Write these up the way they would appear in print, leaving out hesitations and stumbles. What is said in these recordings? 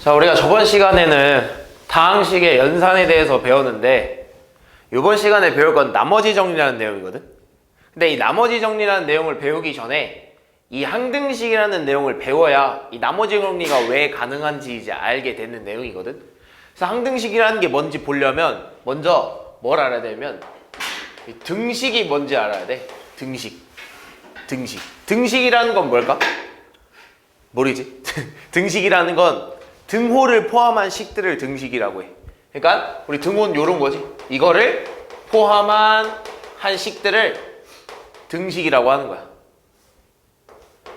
자, 우리가 저번 시간에는 다항식의 연산에 대해서 배웠는데 이번 시간에 배울 건 나머지 정리라는 내용이거든. 근데 이 나머지 정리라는 내용을 배우기 전에 이 항등식이라는 내용을 배워야 이 나머지 정리가 왜 가능한지 이제 알게 되는 내용이거든. 그래서 항등식이라는 게 뭔지 보려면 먼저 뭘 알아야 되면 이 등식이 뭔지 알아야 돼. 등식이라는 건 뭘까? 모르지? 등식이라는 건 등호를 포함한 식들을 등식이라고 해. 그러니까 우리 등호는 요런 거지. 이거를 포함한 한 식들을 등식이라고 하는 거야.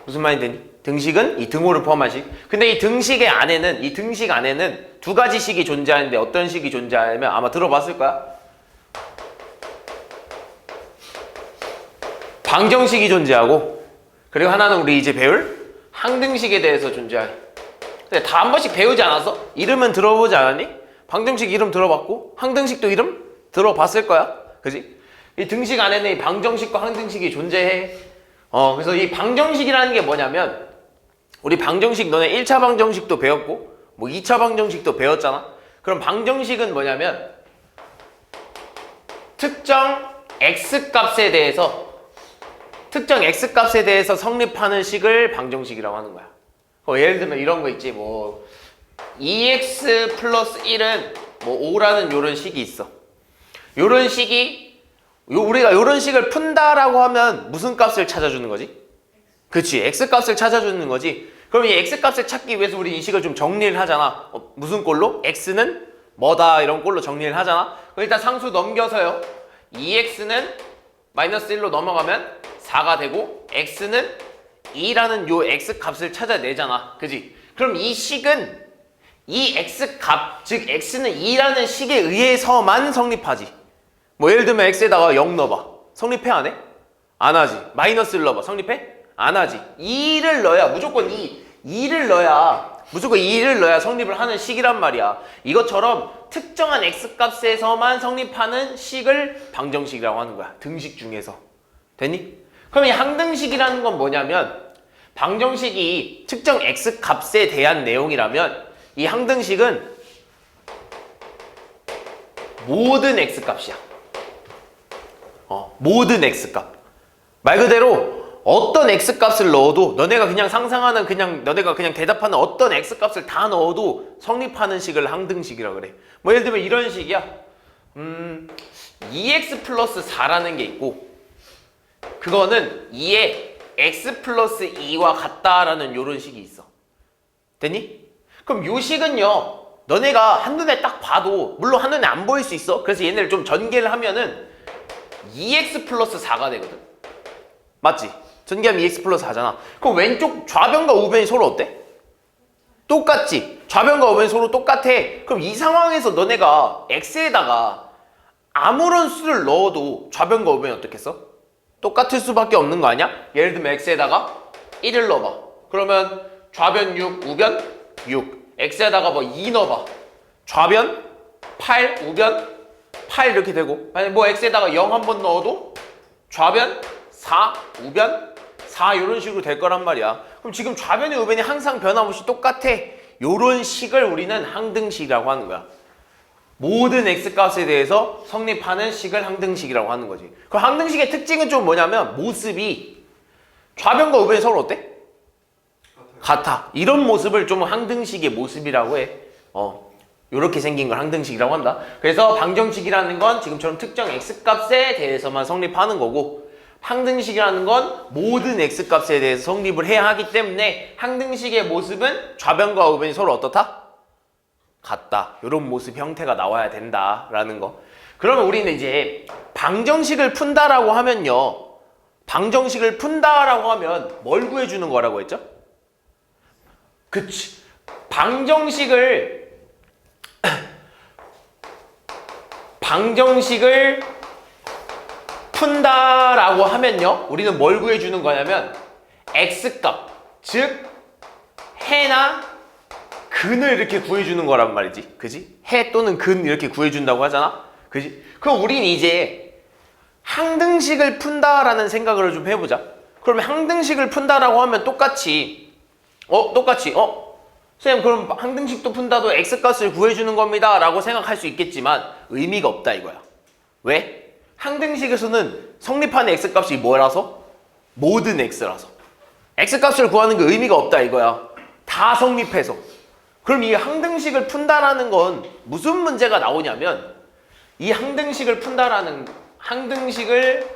무슨 말이 되니? 등식은 이 등호를 포함한 식. 근데 이 등식 안에는 두 가지 식이 존재하는데 어떤 식이 존재하냐면 아마 들어봤을 거야. 방정식이 존재하고 그리고 하나는 우리 이제 배울 항등식에 대해서 존재해. 근데 다 한 번씩 배우지 않았어? 이름은 들어보지 않았니? 방정식 이름 들어봤고 항등식도 이름 들어봤을 거야. 그지? 이 등식 안에는 이 방정식과 항등식이 존재해. 그래서 이 방정식이라는 게 뭐냐면 우리 방정식 너네 1차 방정식도 배웠고 뭐 2차 방정식도 배웠잖아. 그럼 방정식은 뭐냐면 특정 x값에 대해서 성립하는 식을 방정식이라고 하는 거야. 예를 들면 이런 거 있지. 뭐 2x 플러스 1은 뭐 5라는 요런 식이 있어. 요런 식이 우리가 요런 식을 푼다라고 하면 무슨 값을 찾아주는 거지? 그치, x값을 찾아주는 거지. 그럼 이 x값을 찾기 위해서 우리 이 식을 좀 정리를 하잖아. 무슨 꼴로? x는 뭐다 이런 꼴로 정리를 하잖아. 그럼 일단 상수 넘겨서요. 2x는 마이너스 1로 넘어가면 4가 되고 x는 2라는 요 x값을 찾아내잖아. 그지? 그럼 이 식은 이 x값, 즉 x는 2라는 식에 의해서만 성립하지. 뭐 예를 들면 x에다가 0 넣어봐. 성립해 안 해? 안 하지. 마이너스 1 넣어봐. 성립해? 안 하지. 2를 넣어야 무조건 2를 넣어야 성립을 하는 식이란 말이야. 이것처럼 특정한 x값에서만 성립하는 식을 방정식이라고 하는 거야. 등식 중에서. 됐니? 그럼 이 항등식이라는 건 뭐냐면 방정식이 특정 x값에 대한 내용이라면 이 항등식은 모든 x값이야. 모든 x값. 말 그대로 어떤 x값을 넣어도 너네가 그냥 상상하는 너네가 그냥 대답하는 어떤 x값을 다 넣어도 성립하는 식을 항등식이라고 그래. 뭐 예를 들면 이런 식이야. 2x 플러스 4라는 게 있고 그거는 2에 x 플러스 2와 같다라는 요런 식이 있어. 됐니? 그럼 요 식은요 너네가 한눈에 딱 봐도 물론 한눈에 안 보일 수 있어. 그래서 얘네를 좀 전개를 하면은 2x 플러스 4가 되거든. 맞지? 전개하면 2x 플러스 4잖아. 그럼 왼쪽 좌변과 우변이 서로 어때? 똑같지? 좌변과 우변이 서로 똑같아. 그럼 이 상황에서 너네가 x에다가 아무런 수를 넣어도 좌변과 우변이 어떻겠어? 똑같을 수밖에 없는 거 아니야? 예를 들면 x에다가 1을 넣어봐. 그러면 좌변 6, 우변 6. x에다가 뭐 2 넣어봐. 좌변 8, 우변 8 이렇게 되고 만약 뭐 x에다가 0 한번 넣어도 좌변 4, 우변 4 이런 식으로 될 거란 말이야. 그럼 지금 좌변이 우변이 항상 변함없이 똑같아. 요런 식을 우리는 항등식이라고 하는 거야. 모든 x값에 대해서 성립하는 식을 항등식이라고 하는 거지. 그럼 항등식의 특징은 좀 뭐냐면 모습이 좌변과 우변이 서로 어때? 같아. 이런 모습을 좀 항등식의 모습이라고 해. 요렇게 생긴 걸 항등식이라고 한다. 그래서 방정식이라는 건 지금처럼 특정 x값에 대해서만 성립하는 거고 항등식이라는 건 모든 x값에 대해서 성립을 해야 하기 때문에 항등식의 모습은 좌변과 우변이 서로 어떻다? 같다. 이런 모습 형태가 나와야 된다라는 거. 그러면 우리는 이제 방정식을 푼다라고 하면요. 방정식을 푼다라고 하면 뭘 구해주는 거라고 했죠? 그치. 방정식을 푼다라고 하면요. 우리는 뭘 구해주는 거냐면 x값, 즉 해나 근을 이렇게 구해주는 거란 말이지. 그지? 해 또는 근 이렇게 구해준다고 하잖아. 그지? 그럼 우린 이제 항등식을 푼다라는 생각을 좀 해보자. 그러면 항등식을 푼다라고 하면 똑같이 선생님 그럼 항등식도 푼다도 x값을 구해주는 겁니다 라고 생각할 수 있겠지만 의미가 없다 이거야. 왜? 항등식에서는 성립하는 x값이 뭐라서? 모든 x라서. x값을 구하는 게 의미가 없다 이거야. 다 성립해서. 그럼 이 항등식을 푼다라는 건 무슨 문제가 나오냐면 이 항등식을 푼다라는 항등식을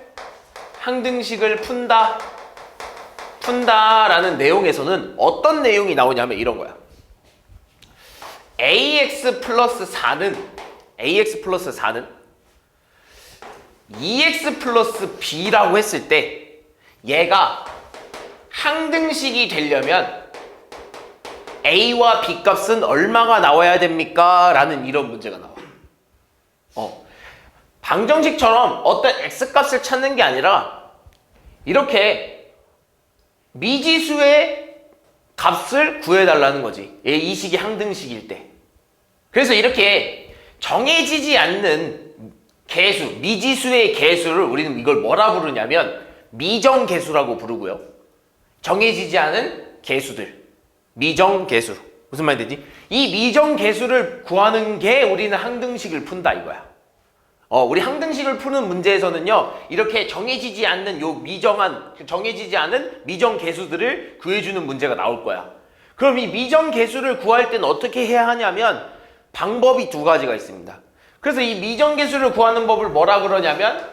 푼다라는 내용에서는 어떤 내용이 나오냐면 이런 거야. ax 플러스 4는 2x 플러스 b라고 했을 때 얘가 항등식이 되려면 a와 b 값은 얼마가 나와야 됩니까? 라는 이런 문제가 나와. 방정식처럼 어떤 x 값을 찾는 게 아니라 이렇게 미지수의 값을 구해달라는 거지. 이 식이 항등식일 때. 그래서 이렇게 정해지지 않는 개수, 미지수의 개수를 우리는 이걸 뭐라 부르냐면 미정개수라고 부르고요. 정해지지 않은 개수들. 미정개수. 무슨 말이 되지? 이 미정개수를 구하는 게 우리는 항등식을 푼다 이거야. 우리 항등식을 푸는 문제에서는요, 이렇게 정해지지 않는 정해지지 않은 미정개수들을 구해주는 문제가 나올 거야. 그럼 이 미정개수를 구할 때는 어떻게 해야 하냐면 방법이 두 가지가 있습니다. 그래서 이 미정개수를 구하는 법을 뭐라 그러냐면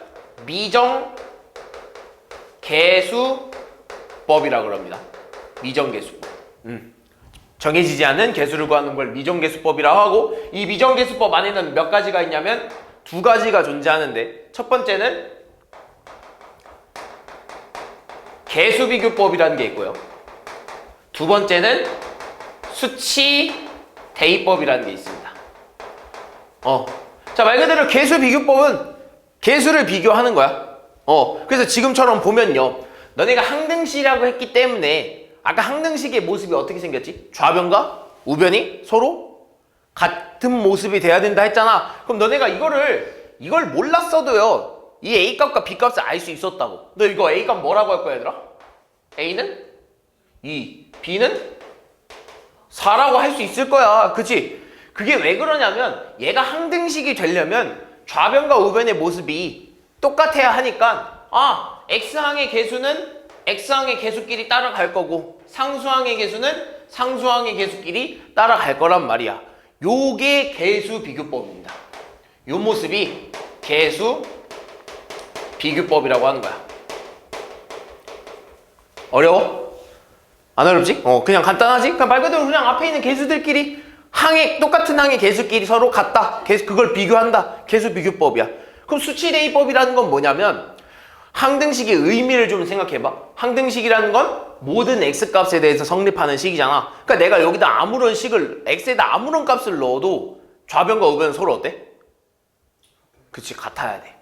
미정개수법이라고 그럽니다. 미정개수법. 정해지지 않은 개수를 구하는 걸 미정개수법이라고 하고, 이 미정개수법 안에는 몇 가지가 있냐면 두 가지가 존재하는데, 첫 번째는 개수비교법이라는 게 있고요. 두 번째는 수치 대입법이라는 게 있습니다. 자, 말 그대로 개수비교법은 개수를 비교하는 거야. 그래서 지금처럼 보면요, 너네가 항등식이라고 했기 때문에 아까 항등식의 모습이 어떻게 생겼지? 좌변과 우변이 서로 같은 모습이 돼야 된다 했잖아. 그럼 너네가 이걸 몰랐어도요, 이 A값과 B값을 알 수 있었다고. 너 이거 A값 뭐라고 할 거야, 얘들아? A는 2, B는 4라고 할 수 있을 거야. 그치? 그게 왜 그러냐면 얘가 항등식이 되려면 좌변과 우변의 모습이 똑같아야 하니까 X항의 개수는 X항의 개수끼리 따라갈 거고 상수항의 개수는 상수항의 개수끼리 따라갈 거란 말이야. 요게 개수 비교법입니다. 요 모습이 개수 비교법이라고 하는 거야. 어려워? 안 어렵지? 그냥 간단하지? 그냥 말 그대로 그냥 앞에 있는 개수들끼리 똑같은 항의 개수끼리 서로 같다. 그걸 비교한다. 개수 비교법이야. 그럼 수치 대입법이라는 건 뭐냐면 항등식의 의미를 좀 생각해봐. 항등식이라는 건 모든 x값에 대해서 성립하는 식이잖아. 그러니까 내가 여기다 아무런 x에다 아무런 값을 넣어도 좌변과 우변은 서로 어때? 그치, 같아야 돼.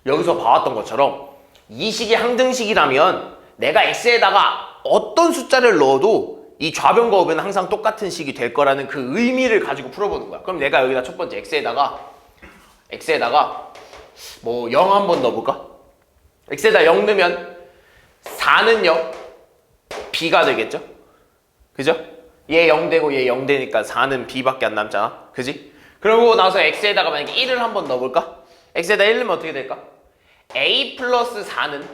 여기서 봐왔던 것처럼 이 식이 항등식이라면 내가 x에다가 어떤 숫자를 넣어도 이 좌변과 우변은 항상 똑같은 식이 될 거라는 그 의미를 가지고 풀어보는 거야. 그럼 내가 여기다 첫 번째 x에다가 뭐 0 한번 넣어볼까? x에다 0 넣으면 4는요 b가 되겠죠? 그죠? 얘 0 되고 얘 0 되니까 4는 b밖에 안 남잖아. 그지? 그러고 나서 x에다가 만약에 1을 한번 넣어볼까? x에다 1 넣으면 어떻게 될까? a 플러스 4는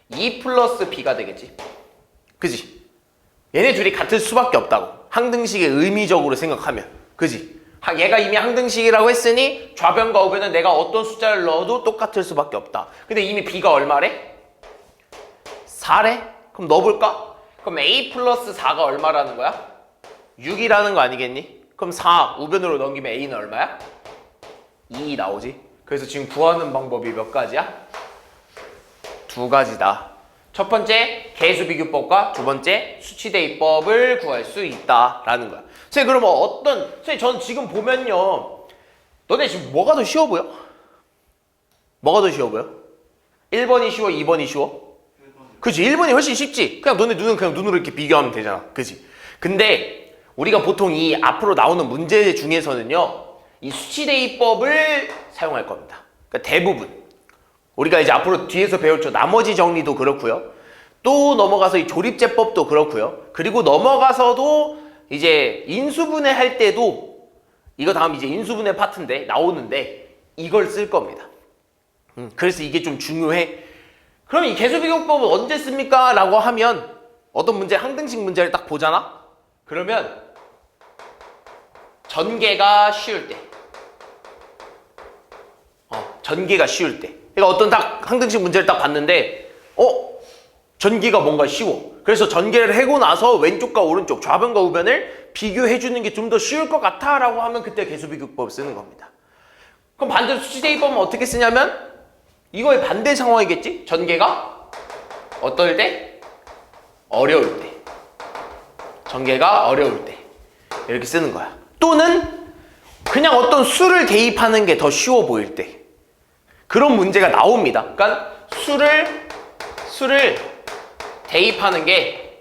2 플러스 b가 되겠지? 그지? 얘네 둘이 같을 수밖에 없다고. 항등식의 의미적으로 생각하면. 그지? 얘가 이미 항등식이라고 했으니 좌변과 우변은 내가 어떤 숫자를 넣어도 똑같을 수밖에 없다. 근데 이미 b가 얼마래? 4래? 그럼 넣어볼까? 그럼 a 플러스 4가 얼마라는 거야? 6이라는 거 아니겠니? 그럼 4 우변으로 넘기면 a는 얼마야? 2 나오지? 그래서 지금 구하는 방법이 몇 가지야? 두 가지다. 첫 번째 개수비교법과 두 번째 수치대입법을 구할 수 있다라는 거야. 선생님 그러면 선생님 저는 지금 보면요, 너네 지금 뭐가 더 쉬워 보여? 뭐가 더 쉬워 보여? 1번이 쉬워, 2번이 쉬워? 1번. 그치, 1번이 훨씬 쉽지. 그냥 너네 눈은 그냥 눈으로 이렇게 비교하면 되잖아. 그치? 근데 우리가 보통 이 앞으로 나오는 문제 중에서는요, 이 수치대입법을 사용할 겁니다. 그러니까 대부분 우리가 이제 앞으로 뒤에서 배울 나머지 정리도 그렇고요. 또 넘어가서 이 조립제법도 그렇고요. 그리고 넘어가서도 이제 인수분해 할 때도 이거 다음 이제 인수분해 파트인데 나오는데 이걸 쓸 겁니다. 그래서 이게 좀 중요해. 그럼 이 계수비교법은 언제 씁니까? 라고 하면 어떤 문제, 항등식 문제를 딱 보잖아? 그러면 전개가 쉬울 때. 전개가 쉬울 때. 그러니까 어떤 딱 항등식 문제를 딱 봤는데 전개가 뭔가 쉬워. 그래서 전개를 하고 나서 왼쪽과 오른쪽, 좌변과 우변을 비교해 주는 게 좀 더 쉬울 것 같아 라고 하면 그때 계수비교법을 쓰는 겁니다. 그럼 반대로 수치대입법은 어떻게 쓰냐면 이거의 반대 상황이겠지? 전개가 어떨 때? 어려울 때. 전개가 어려울 때. 이렇게 쓰는 거야. 또는 그냥 어떤 수를 대입하는 게 더 쉬워 보일 때. 그런 문제가 나옵니다. 그러니까 수를 대입하는 게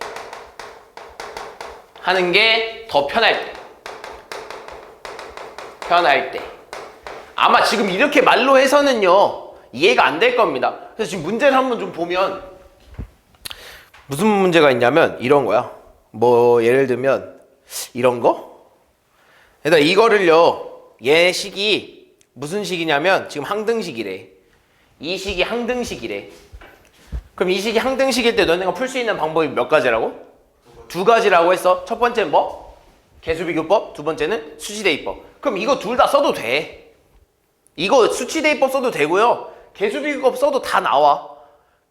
더 편할 때. 편할 때. 아마 지금 이렇게 말로 해서는요. 이해가 안 될 겁니다. 그래서 지금 문제를 한번 좀 보면 무슨 문제가 있냐면 이런 거야. 뭐 예를 들면 이런 거? 그러니까 이거를요. 얘 식이 무슨 식이냐면 지금 항등식이래. 이 식이 항등식이래. 그럼 이 식이 항등식일 때 너네가 풀 수 있는 방법이 몇 가지라고? 두 가지라고 했어. 첫 번째는 뭐? 계수비교법. 두 번째는 수치대입법. 그럼 이거 둘 다 써도 돼. 이거 수치대입법 써도 되고요. 계수비교법 써도 다 나와.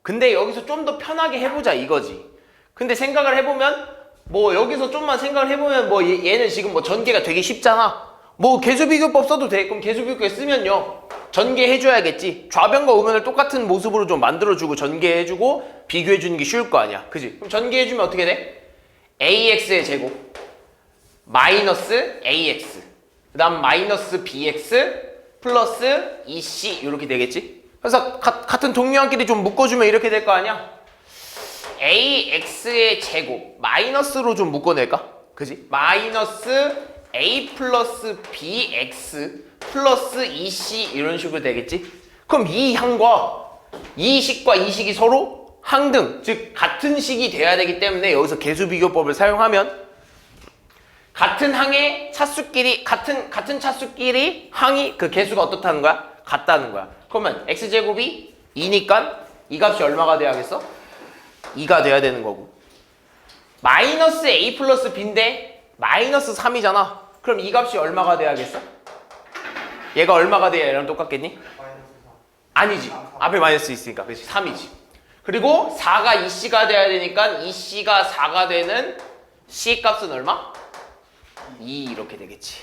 근데 여기서 좀 더 편하게 해보자 이거지. 근데 생각을 해보면 뭐 여기서 좀만 생각을 해보면 뭐 얘는 지금 뭐 전개가 되게 쉽잖아. 뭐 계수비교법 써도 돼. 그럼 계수비교법 쓰면요. 전개해줘야겠지. 좌변과 우변을 똑같은 모습으로 좀 만들어주고 전개해주고 비교해주는 게 쉬울 거 아니야. 그지? 그럼 전개해주면 어떻게 돼? AX의 제곱 마이너스 AX 그 다음 마이너스 BX 플러스 EC 이렇게 되겠지? 그래서 같은 동류한끼리 좀 묶어주면 이렇게 될 거 아니야? AX의 제곱 마이너스로 좀 묶어낼까? 그지? 마이너스 A 플러스 BX 플러스 EC 이런 식으로 되겠지? 그럼 이 항과 이 식과 이 식이 서로 항등, 즉 같은 식이 돼야 되기 때문에 여기서 계수비교법을 사용하면 같은 항의 차수끼리 같은 차수끼리 항이 그 계수가 어떻다는 거야? 같다는 거야. 그러면 x제곱이 2니까 이 값이 얼마가 돼야겠어? 2가 돼야 되는 거고 마이너스 a 플러스 b인데 마이너스 3이잖아. 그럼 이 값이 얼마가 돼야겠어? 얘가 얼마가 돼야 얘랑 똑같겠니? 아니지. 앞에 마이너스 있으니까. 그렇지. 3이지. 그리고 4가 2c가 돼야 되니까 2c가 4가 되는 c 값은 얼마? 2 이렇게 되겠지.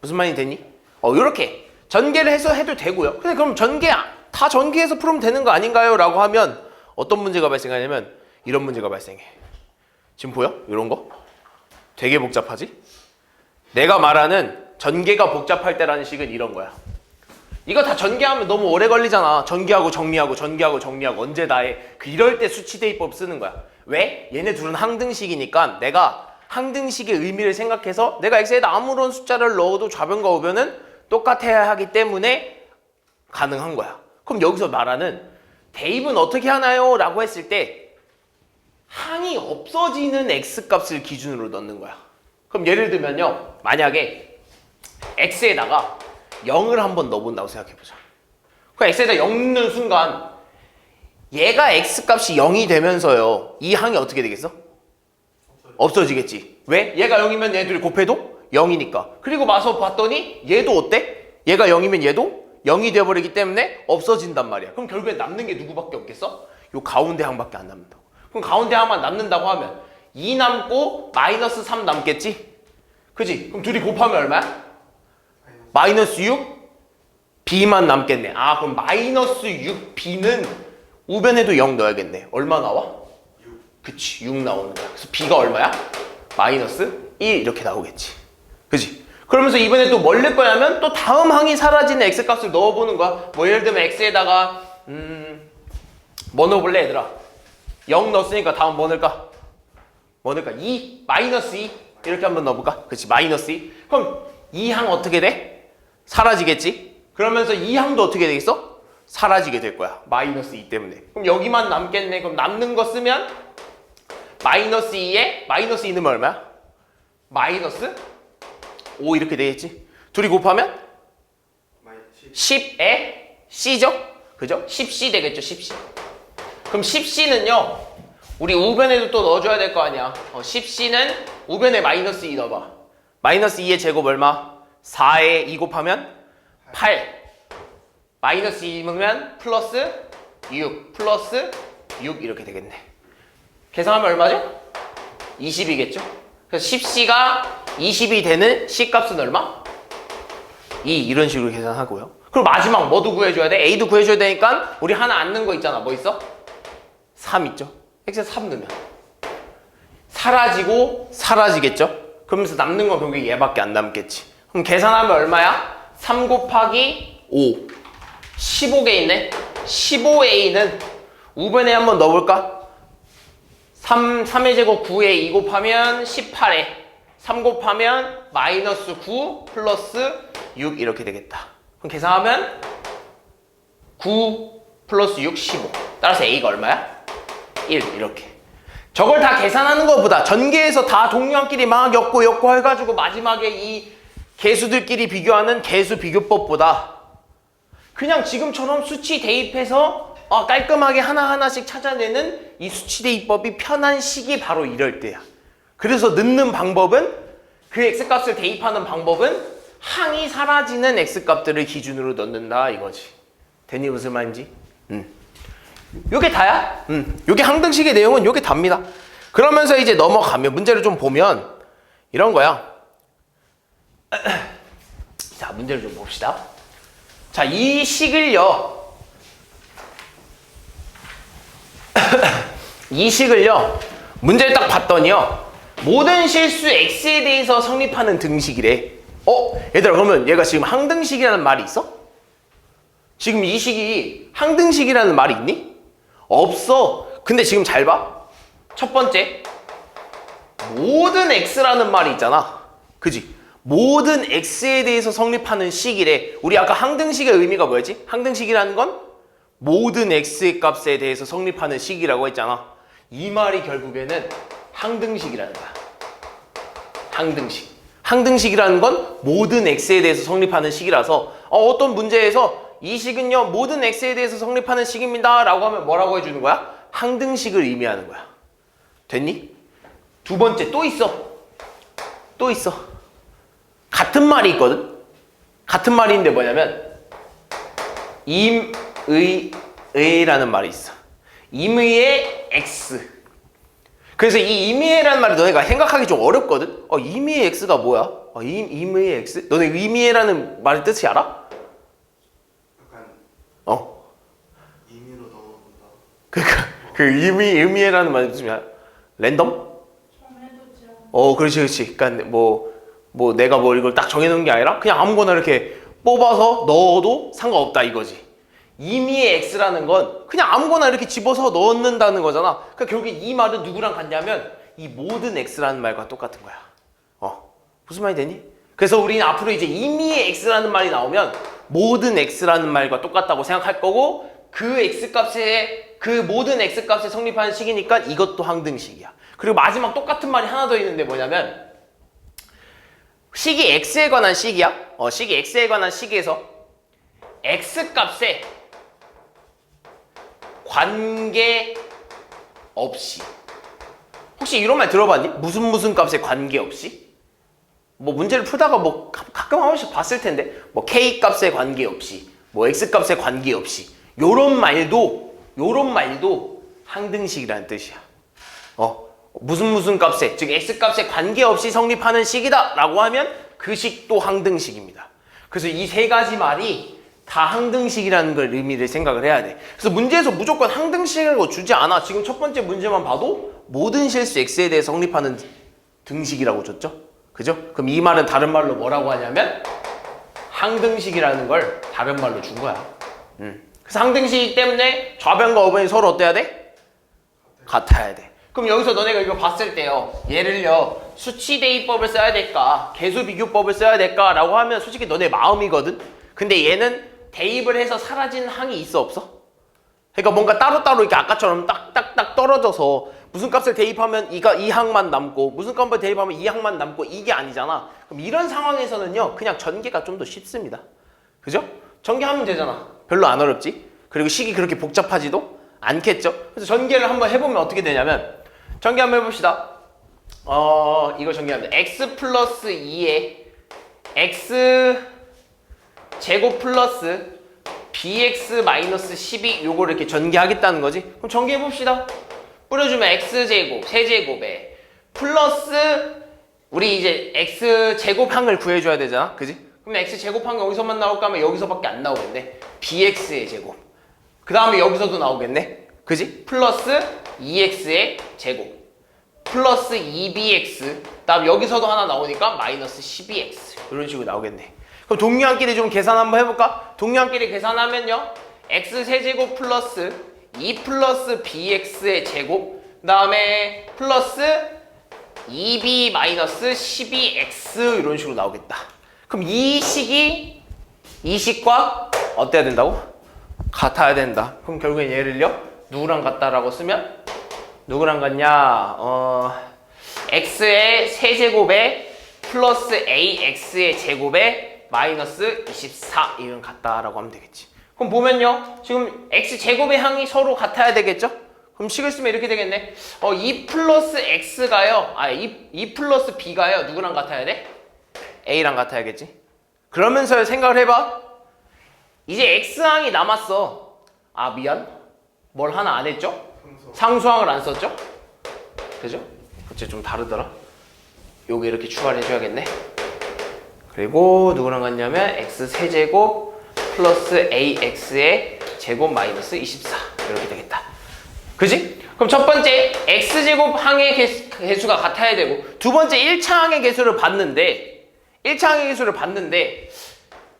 무슨 말이 되니? 이렇게 전개를 해서 해도 되고요. 근데 그럼 다 전개해서 풀면 되는 거 아닌가요? 라고 하면 어떤 문제가 발생하냐면 이런 문제가 발생해. 지금 보여? 이런 거? 되게 복잡하지? 내가 말하는 전개가 복잡할 때라는 식은 이런 거야. 이거 다 전개하면 너무 오래 걸리잖아. 전개하고 정리하고 전개하고 정리하고 언제 다 해. 이럴 때 수치대입법 쓰는 거야. 왜? 얘네 둘은 항등식이니까 내가 항등식의 의미를 생각해서 내가 x에다 아무런 숫자를 넣어도 좌변과 우변은 똑같아야 하기 때문에 가능한 거야. 그럼 여기서 말하는 대입은 어떻게 하나요? 라고 했을 때 항이 없어지는 x값을 기준으로 넣는 거야. 그럼 예를 들면요. 만약에 x에다가 0을 한번 넣어본다고 생각해보자. 그럼 x에다 0 넣는 순간 얘가 x값이 0이 되면서요. 이 항이 어떻게 되겠어? 없어지겠지. 왜? 얘가 0이면 얘들이 곱해도 0이니까. 그리고 마서 봤더니 얘도 어때? 얘가 0이면 얘도 0이 되어버리기 때문에 없어진단 말이야. 그럼 결국엔 남는 게 누구밖에 없겠어? 요 가운데 항밖에 안 남는다고. 그럼 가운데 항만 남는다고 하면 2 남고 마이너스 3 남겠지? 그지? 그럼 둘이 곱하면 얼마야? 마이너스 6? B만 남겠네. 그럼 마이너스 6B는 우변에도 0 넣어야겠네. 얼마 나와? 그치, 6 나오는 거야. 그래서 B가 얼마야? 마이너스 1 이렇게 나오겠지. 그치? 그러면서 이번에 또 뭘 넣을 거냐면 또 다음 항이 사라지는 x값을 넣어보는 거야. 뭐 예를 들면 x에다가 뭐 넣어볼래 얘들아? 0 넣었으니까 다음 뭐 넣을까? 2? 마이너스 2? 이렇게 한번 넣어볼까? 그치, 마이너스 2. 그럼 이 항 어떻게 돼? 사라지겠지? 그러면서 이 항도 어떻게 되겠어? 사라지게 될 거야. 마이너스 2 때문에. 그럼 여기만 남겠네. 그럼 남는 거 쓰면 마이너스 2에 마이너스 2 넣으면 얼마야? 마이너스 5 이렇게 되겠지. 둘이 곱하면 10에 C죠? 그죠? 10C 되겠죠, 10C. 그럼 10C는요, 우리 우변에도 또 넣어줘야 될 거 아니야. 10C는 우변에 마이너스 2 넣어봐. 마이너스 2의 제곱 얼마? 4에 2 곱하면 8. 마이너스 2면 플러스 6, 플러스 6 이렇게 되겠네. 계산하면 얼마죠? 20이겠죠? 그래서 10C가 20이 되는 C값은 얼마? 2 이런 식으로 계산하고요. 그리고 마지막 뭐도 구해줘야 돼? A도 구해줘야 되니까 우리 하나 안 넣은 거 있잖아. 뭐 있어? 3 있죠? X에 3 넣으면 사라지고 사라지겠죠? 그러면서 남는 건 결국 얘밖에 안 남겠지. 그럼 계산하면 얼마야? 3 곱하기 5 15개 있네. 15A는 우변에 한번 넣어볼까? 3의 제곱 9에 2 곱하면 18에 3 곱하면 마이너스 9 플러스 6 이렇게 되겠다. 그럼 계산하면 9 플러스 6, 15. 따라서 A가 얼마야? 1 이렇게. 저걸 다 계산하는 것보다 전개해서 다 동류한끼리 막 엮고 해가지고 마지막에 이 개수들끼리 비교하는 개수 비교법보다 그냥 지금처럼 수치 대입해서 깔끔하게 하나하나씩 찾아내는 이 수치 대입법이 편한 식이 바로 이럴 때야. 그래서 넣는 방법은 그 x값을 대입하는 방법은 항이 사라지는 x값들을 기준으로 넣는다 이거지. 됐니 무슨 말인지? 요게 다야? 요게 항등식의 내용은 요게 답니다. 그러면서 이제 넘어가면 문제를 좀 보면 이런 거야. 자, 문제를 좀 봅시다. 자, 이 식을요. 이 식을요. 문제를 딱 봤더니요. 모든 실수 x에 대해서 성립하는 등식이래. 얘들아 그러면 얘가 지금 항등식이라는 말이 있어? 지금 이 식이 항등식이라는 말이 있니? 없어. 근데 지금 잘 봐. 첫 번째 모든 x라는 말이 있잖아. 그지? 모든 x에 대해서 성립하는 식이래. 우리 아까 항등식의 의미가 뭐였지? 항등식이라는 건 모든 x의 값에 대해서 성립하는 식이라고 했잖아. 이 말이 결국에는 항등식이라는 거야. 항등식. 항등식이라는 건 모든 x에 대해서 성립하는 식이라서 어떤 문제에서 이 식은요 모든 x에 대해서 성립하는 식입니다 라고 하면 뭐라고 해주는 거야? 항등식을 의미하는 거야. 됐니? 두 번째 또 있어. 같은 말이 있거든. 같은 말인데 뭐냐면 임의라는 말이 있어. 임의의 x. 그래서 이 임의라는 말이 너네가 생각하기 좀 어렵거든. 임의의 x가 뭐야? 임의의 x? 너네 임의라는 말의 뜻이 알아? 약간 임의로 넣어본다. 그러니까 그 의미라는 말이 무슨 말이야? 랜덤? 그렇지. 그러니까 뭐 내가 뭐 이걸 딱 정해놓은 게 아니라 그냥 아무거나 이렇게 뽑아서 넣어도 상관없다 이거지. 임의의 x라는 건 그냥 아무거나 이렇게 집어서 넣는다는 거잖아. 그러니까 결국 이 말은 누구랑 같냐면 이 모든 x라는 말과 똑같은 거야. 무슨 말이 되니? 그래서 우리는 앞으로 이제 임의의 x라는 말이 나오면 모든 x라는 말과 똑같다고 생각할 거고 그 x값에 그 모든 x값에 성립하는 식이니까 이것도 항등식이야. 그리고 마지막 똑같은 말이 하나 더 있는데 뭐냐면 식이 x에 관한 식이야. 식이 x에 관한 식에서 x값에 관계없이. 혹시 이런 말 들어봤니? 무슨 값에 관계없이? 뭐 문제를 풀다가 뭐 가끔 한 번씩 봤을 텐데 뭐 k 값에 관계없이 뭐 x 값에 관계없이 요런 말도 항등식이라는 뜻이야. 무슨 값에 즉 x 값에 관계없이 성립하는 식이다 라고 하면 그 식도 항등식입니다. 그래서 이 세 가지 말이 다 항등식이라는 걸 의미를 생각을 해야 돼. 그래서 문제에서 무조건 항등식이라고 주지 않아. 지금 첫 번째 문제만 봐도 모든 실수 x에 대해 성립하는 등식이라고 줬죠. 그죠? 그럼 이 말은 다른 말로 뭐라고 하냐면 항등식이라는 걸 다른 말로 준 거야. 그래서 항등식이기 때문에 좌변과 우변이 서로 어때야 돼? 같아야 돼. 그럼 여기서 너네가 이거 봤을 때요. 얘를요. 수치 대입법을 써야 될까? 개수 비교법을 써야 될까? 라고 하면 솔직히 너네 마음이거든. 근데 얘는 대입을 해서 사라지는 항이 있어 없어? 그러니까 뭔가 따로따로 이렇게 아까처럼 딱딱딱 떨어져서 무슨 값을 대입하면 이 항만 남고 무슨 값을 대입하면 이 항만 남고 이게 아니잖아. 그럼 이런 상황에서는요 그냥 전개가 좀 더 쉽습니다. 그죠? 전개하면 되잖아. 별로 안 어렵지. 그리고 식이 그렇게 복잡하지도 않겠죠. 그래서 전개를 한번 해보면 어떻게 되냐면 전개 한번 해봅시다. 이거 전개하면 x 플러스 2에 x 제곱 플러스 bx 마이너스 12 요거를 이렇게 전개하겠다는 거지. 그럼 전개해봅시다. 뿌려주면 x제곱 세제곱에 플러스 우리 이제 x제곱항을 구해줘야 되잖아. 그지? 그럼 x제곱항이 여기서만 나올까 하면 여기서밖에 안 나오겠네. bx의 제곱 그 다음에 여기서도 나오겠네. 그지? 플러스 2x의 제곱 플러스 2bx 다음 여기서도 하나 나오니까 마이너스 12x 이런 식으로 나오겠네. 그럼 동류항끼리 좀 계산 한번 해볼까? 동류항끼리 계산하면요 x 세제곱 플러스 2 플러스 bx의 제곱 그 다음에 플러스 2b 마이너스 12x 이런 식으로 나오겠다. 그럼 이 식과 어때야 된다고? 같아야 된다. 그럼 결국엔 얘를요 누구랑 같다라고 쓰면 누구랑 같냐? x의 세제곱에 플러스 ax의 제곱에 마이너스 24 이건 같다라고 하면 되겠지. 그럼 보면요 지금 x제곱의 항이 서로 같아야 되겠죠? 그럼 식을 쓰면 이렇게 되겠네. 2 플러스 x가요 2 플러스 b가요 누구랑 같아야 돼? a랑 같아야겠지. 그러면서 생각을 해봐. 이제 x항이 남았어. 아 미안 뭘 하나 안 했죠? 상수항을 안 썼죠? 그죠? 그치 좀 다르더라. 요게 이렇게 추가를 해줘야겠네. 그리고 누구랑 같냐면 x 세제곱 플러스 ax의 제곱 마이너스 24 이렇게 되겠다. 그지? 그럼 첫 번째 x제곱 항의 개수가 같아야 되고 두 번째 1차 항의 개수를 봤는데 1차 항의 개수를 봤는데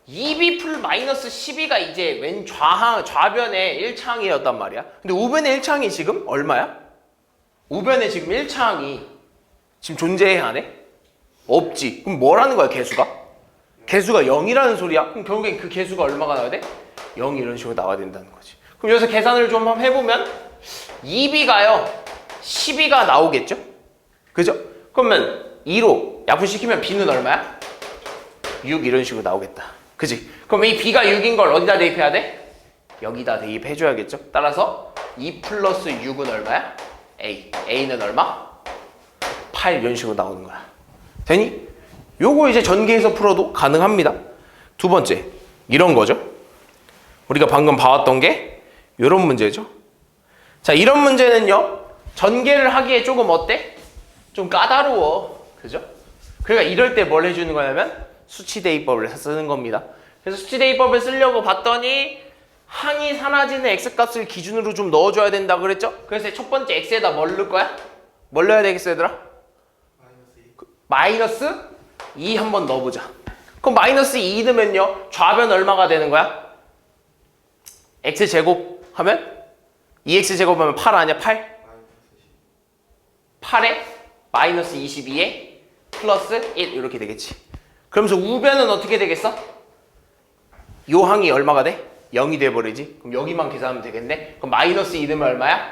2b 풀 마이너스 12가 이제 왼 좌변의 1차항이었단 말이야. 근데 우변의 1차항이 지금 얼마야? 우변의 지금 1차항이 지금 존재해야 하네? 없지. 그럼 뭐라는 거야 개수가? 개수가 0이라는 소리야. 그럼 결국엔 그 개수가 얼마가 나와야 돼? 0 이런 식으로 나와야 된다는 거지. 그럼 여기서 계산을 좀 한번 해보면 2b가요 12가 나오겠죠? 그죠? 그러면 2로 약분시키면 b는 얼마야? 6 이런 식으로 나오겠다. 그지? 그럼 이 b가 6인 걸 어디다 대입해야 돼? 여기다 대입해줘야겠죠? 따라서 2 플러스 6은 얼마야? a는 얼마? 8 이런 식으로 나오는 거야. 되니? 요거 이제 전개해서 풀어도 가능합니다. 두 번째 이런 거죠. 우리가 방금 봐왔던 게 이런 문제죠. 자 이런 문제는요 전개를 하기에 조금 어때? 좀 까다로워. 그죠? 그러니까 이럴 때 뭘 해주는 거냐면 수치대입법을 쓰는 겁니다. 그래서 수치대입법을 쓰려고 봤더니 항이 사라지는 x값을 기준으로 좀 넣어줘야 된다 그랬죠? 그래서 첫 번째 x에다 뭘 넣을 거야? 뭘 넣어야 되겠어 얘들아? 마이너스 2 한번 넣어보자. 그럼 마이너스 2 넣으면요 좌변 얼마가 되는 거야? x제곱 하면 2x제곱 하면 8 아니야? 8? 8에 마이너스 22에 플러스 1 이렇게 되겠지. 그러면서 우변은 어떻게 되겠어? 요 항이 얼마가 돼? 0이 돼버리지. 그럼 여기만 계산하면 되겠네. 그럼 마이너스 2 넣으면 얼마야?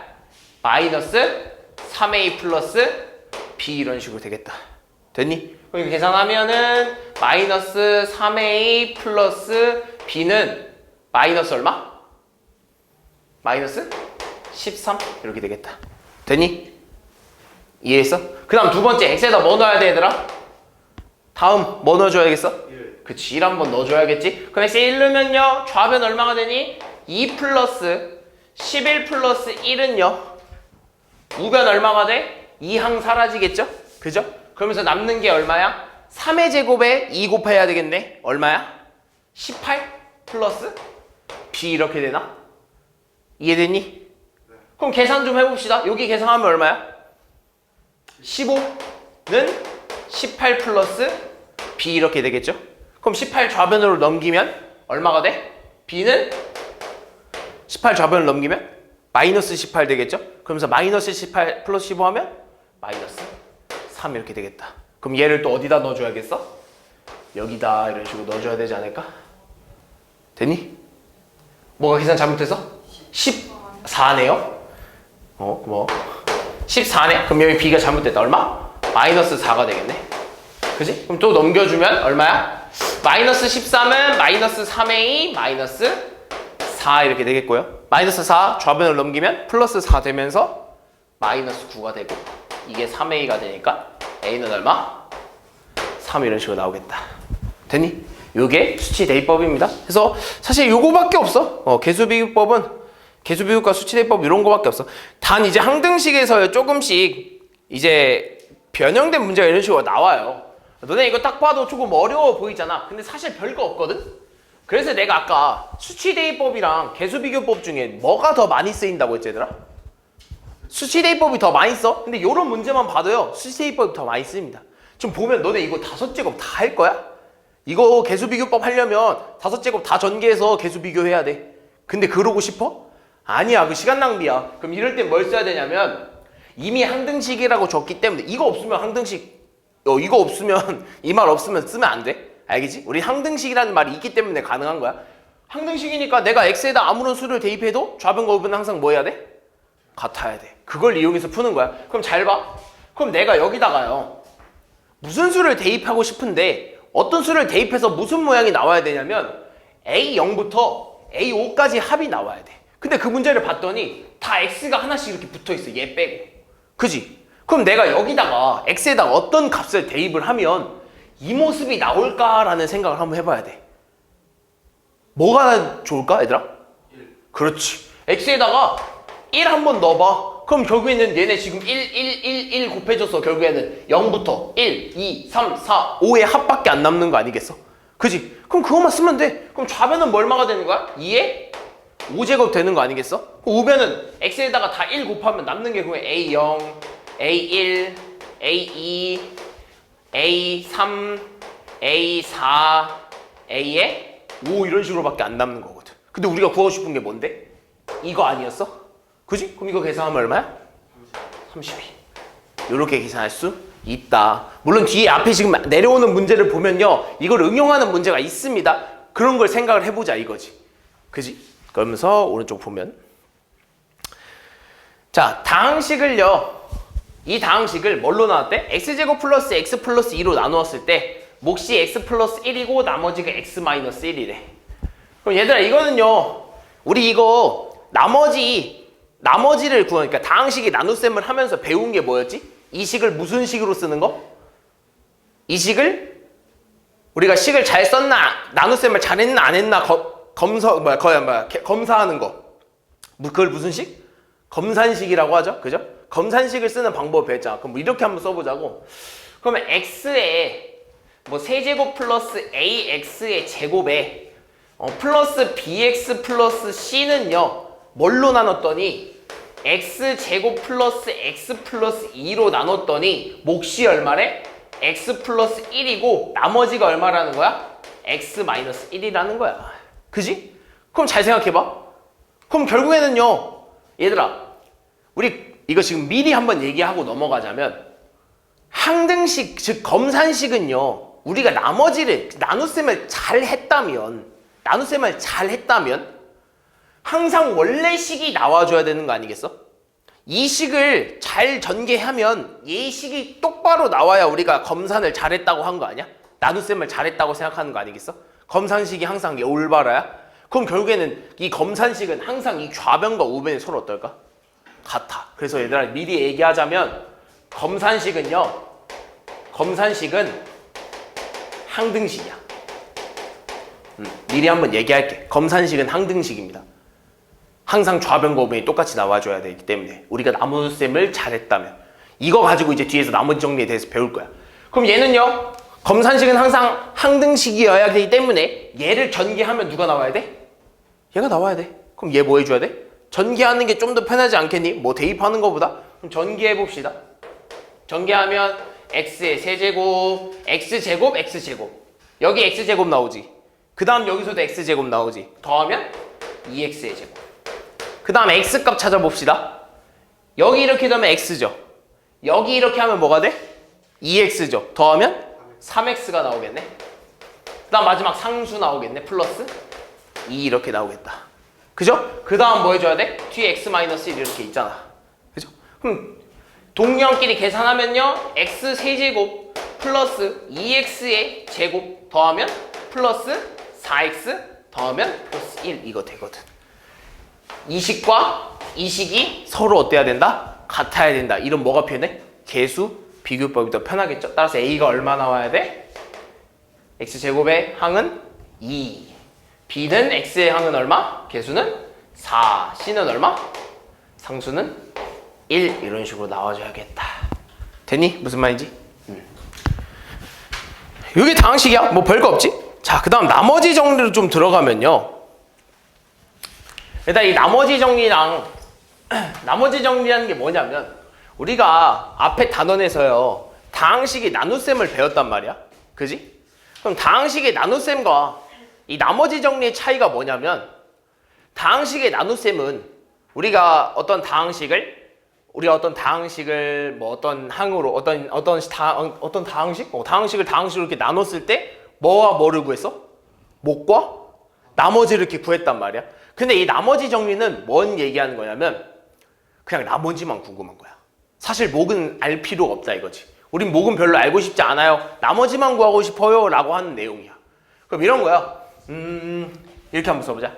마이너스 3a 플러스 b 이런 식으로 되겠다. 됐니? 그럼 이렇게 계산하면은 마이너스 3a 플러스 b는 마이너스 얼마? 마이너스 13 이렇게 되겠다. 됐니? 이해했어? 그 다음 두 번째 x에다 뭐 넣어야 돼 얘들아? 다음 뭐 넣어줘야겠어? 1. 그치 1 한번 넣어줘야겠지. 그럼 x에 1 넣으면요 좌변 얼마가 되니? 2 플러스 11 플러스 1은요 우변 얼마가 돼? 2항 사라지겠죠? 그죠? 그러면서 남는 게 얼마야? 3의 제곱에 2 곱해야 되겠네. 얼마야? 18 플러스 b 이렇게 되나? 이해됐니? 그럼 계산 좀 해봅시다. 여기 계산하면 얼마야? 15는 18 플러스 b 이렇게 되겠죠? 그럼 18 좌변으로 넘기면 얼마가 돼? b는 18 좌변을 넘기면 마이너스 18 되겠죠? 그러면서 마이너스 18 플러스 15 하면 마이너스 3 이렇게 되겠다. 그럼 얘를 또 어디다 넣어줘야겠어? 여기다 이런 식으로 넣어줘야 되지 않을까? 됐니? 뭐가 계산 잘못해서? 14네요? 고마워. 14네. 그럼 여기 b가 잘못됐다. 얼마? 마이너스 4가 되겠네. 그지? 그럼 또 넘겨주면 얼마야? 마이너스 13은 마이너스 3a 마이너스 4 이렇게 되겠고요. 마이너스 4 좌변을 넘기면 플러스 4 되면서 마이너스 9가 되고 이게 3a가 되니까 a는 얼마? 3 이런 식으로 나오겠다. 됐니? 요게 수치 대입법입니다. 그래서 사실 요거밖에 없어. 개수비교법은 개수비교과 수치 대입법 이런 거밖에 없어. 단 이제 항등식에서 조금씩 이제 변형된 문제가 이런 식으로 나와요. 너네 이거 딱 봐도 조금 어려워 보이잖아. 근데 사실 별거 없거든? 그래서 내가 아까 수치 대입법이랑 개수비교법 중에 뭐가 더 많이 쓰인다고 했지 얘들아? 수치 대입법이 더 많이 써? 근데 요런 문제만 봐도요 수치 대입법이 더 많이 쓰입니다. 좀 보면 너네 이거 5제곱 다 할 거야? 이거 개수비교법 하려면 5제곱 다 전개해서 개수비교해야 돼. 근데 그러고 싶어? 아니야. 그 시간 낭비야. 그럼 이럴 땐 뭘 써야 되냐면 이미 항등식이라고 줬기 때문에 이거 없으면 항등식 이거 없으면 이 말 없으면 쓰면 안 돼. 알겠지? 우리 항등식이라는 말이 있기 때문에 가능한 거야. 항등식이니까 내가 x에다 아무런 수를 대입해도 좌변과 우변은 항상 뭐 해야 돼? 같아야 돼. 그걸 이용해서 푸는 거야. 그럼 잘 봐. 그럼 내가 여기다가요 무슨 수를 대입하고 싶은데 어떤 수를 대입해서 무슨 모양이 나와야 되냐면 A0부터 A5까지 합이 나와야 돼. 근데 그 문제를 봤더니 다 x가 하나씩 이렇게 붙어있어. 얘 빼고. 그지? 그럼 내가 여기다가 x에다가 어떤 값을 대입을 하면 이 모습이 나올까라는 생각을 한번 해봐야 돼. 뭐가 좋을까 얘들아? 1. 그렇지. x에다가 1 한번 넣어봐. 그럼 결국에는 얘네 지금 1 곱해줘서 결국에는 0부터 1, 2, 3, 4, 5의 합밖에 안 남는 거 아니겠어? 그지? 그럼 그것만 쓰면 돼. 그럼 좌변은 뭐 얼마가 되는 거야? 2에 5제곱 되는 거 아니겠어? 우변은 x에다가 다 1 곱하면 남는 게 그냥 a0, a1, a2, a3, a4, a에 5 이런 식으로밖에 안 남는 거거든. 근데 우리가 구하고 싶은 게 뭔데? 이거 아니었어? 그지? 그럼 이거 계산하면 얼마야? 32. 이렇게 계산할 수 있다. 물론 뒤에 앞에 지금 내려오는 문제를 보면요 이걸 응용하는 문제가 있습니다. 그런 걸 생각을 해보자 이거지. 그지? 그러면서 오른쪽 보면 자 다항식을요 이 다항식을 뭘로 나눴대? x제곱 플러스 x 플러스 2로 나누었을 때 몫이 x 플러스 1이고 나머지가 x 마이너스 1이래. 그럼 얘들아 이거는요 우리 이거 나머지를 구하니까 다항식이 나눗셈을 하면서 배운 게 뭐였지? 이 식을 무슨 식으로 쓰는 거? 이 식을 우리가 식을 잘 썼나 나눗셈을 잘했나 안 했나 검사하는 거. 그걸 무슨 식? 검산식이라고 하죠. 그죠? 검산식을 쓰는 방법을 배웠잖아. 그럼 뭐 이렇게 한번 써보자고. 그러면 x에 뭐 세제곱 플러스 ax의 제곱에 플러스 bx 플러스 c는요 뭘로 나눴더니 x제곱 플러스 x 플러스 2로 나눴더니 몫이 얼마래? x 플러스 1이고 나머지가 얼마라는 거야? x 마이너스 1이라는 거야. 그지? 그럼 잘 생각해봐. 그럼 결국에는요 얘들아 우리 이거 지금 미리 한번 얘기하고 넘어가자면 항등식 즉 검산식은요 우리가 나머지를 나눗셈을 잘 했다면 항상 원래 식이 나와줘야 되는 거 아니겠어? 이 식을 잘 전개하면 이 식이 똑바로 나와야 우리가 검산을 잘했다고 한 거 아니야? 나눗셈을 잘했다고 생각하는 거 아니겠어? 검산식이 항상 올바라야? 그럼 결국에는 이 검산식은 항상 이 좌변과 우변이 서로 어떨까? 같아. 그래서 얘들아 미리 얘기하자면 검산식은 항등식이야. 미리 한번 얘기할게. 검산식은 항등식입니다. 항상 좌변과 우변이 똑같이 나와줘야 되기 때문에 우리가 나눗셈을 잘했다면 이거 가지고 이제 뒤에서 나머지 정리에 대해서 배울 거야. 그럼 얘는요 검산식은 항상 항등식이어야 되기 때문에 얘를 전개하면 누가 나와야 돼? 얘가 나와야 돼. 그럼 얘 뭐 해줘야 돼? 전개하는 게 좀 더 편하지 않겠니? 뭐 대입하는 거보다? 그럼 전개해 봅시다. 전개하면 x의 세제곱, x제곱, x제곱. 여기 x제곱 나오지. 그 다음 여기서도 x제곱 나오지. 더하면 2x의 제곱. 그 다음 x값 찾아봅시다. 여기 이렇게 되면 x죠. 여기 이렇게 하면 뭐가 돼? 2x죠. 더하면 3x가 나오겠네. 그 다음 마지막 상수 나오겠네. 플러스 2 이렇게 나오겠다. 그죠? 그 다음 뭐 해줘야 돼? 뒤에 x-1 이렇게 있잖아. 그죠? 그럼 동량끼리 계산하면요 x 세제곱 플러스 2x의 제곱 더하면 플러스 4x 더하면 플러스 1 이거 되거든. 이 식과 이 식이 서로 어때야 된다? 같아야 된다. 이런 뭐가 편해? 계수 비교법이 더 편하겠죠? 따라서 a가 얼마 나와야 돼? x제곱의 항은 2, b는 x의 항은 얼마? 계수는 4, c는 얼마? 상수는 1 이런 식으로 나와줘야겠다. 됐니? 무슨 말인지? 이게 다항식이야. 뭐 별거 없지? 자, 그 다음 나머지 정리로 좀 들어가면요. 일단 이 나머지 정리랑 나머지 정리라는 게 뭐냐면 우리가 앞에 단원에서요 다항식의 나눗셈을 배웠단 말이야. 그지? 그럼 다항식의 나눗셈과 이 나머지 정리의 차이가 뭐냐면 다항식의 나눗셈은 우리가 어떤 다항식을 뭐 어떤 항으로 어떤 다항식? 다항식을 다항식으로 이렇게 나눴을 때 뭐와 뭐를 구했어? 목과 나머지를 이렇게 구했단 말이야. 근데 이 나머지 정리는 뭔 얘기하는 거냐면 그냥 나머지만 궁금한 거야. 사실 목은 알 필요가 없다 이거지. 우린 목은 별로 알고 싶지 않아요. 나머지만 구하고 싶어요 라고 하는 내용이야. 그럼 이런 거야. 이렇게 한번 써보자.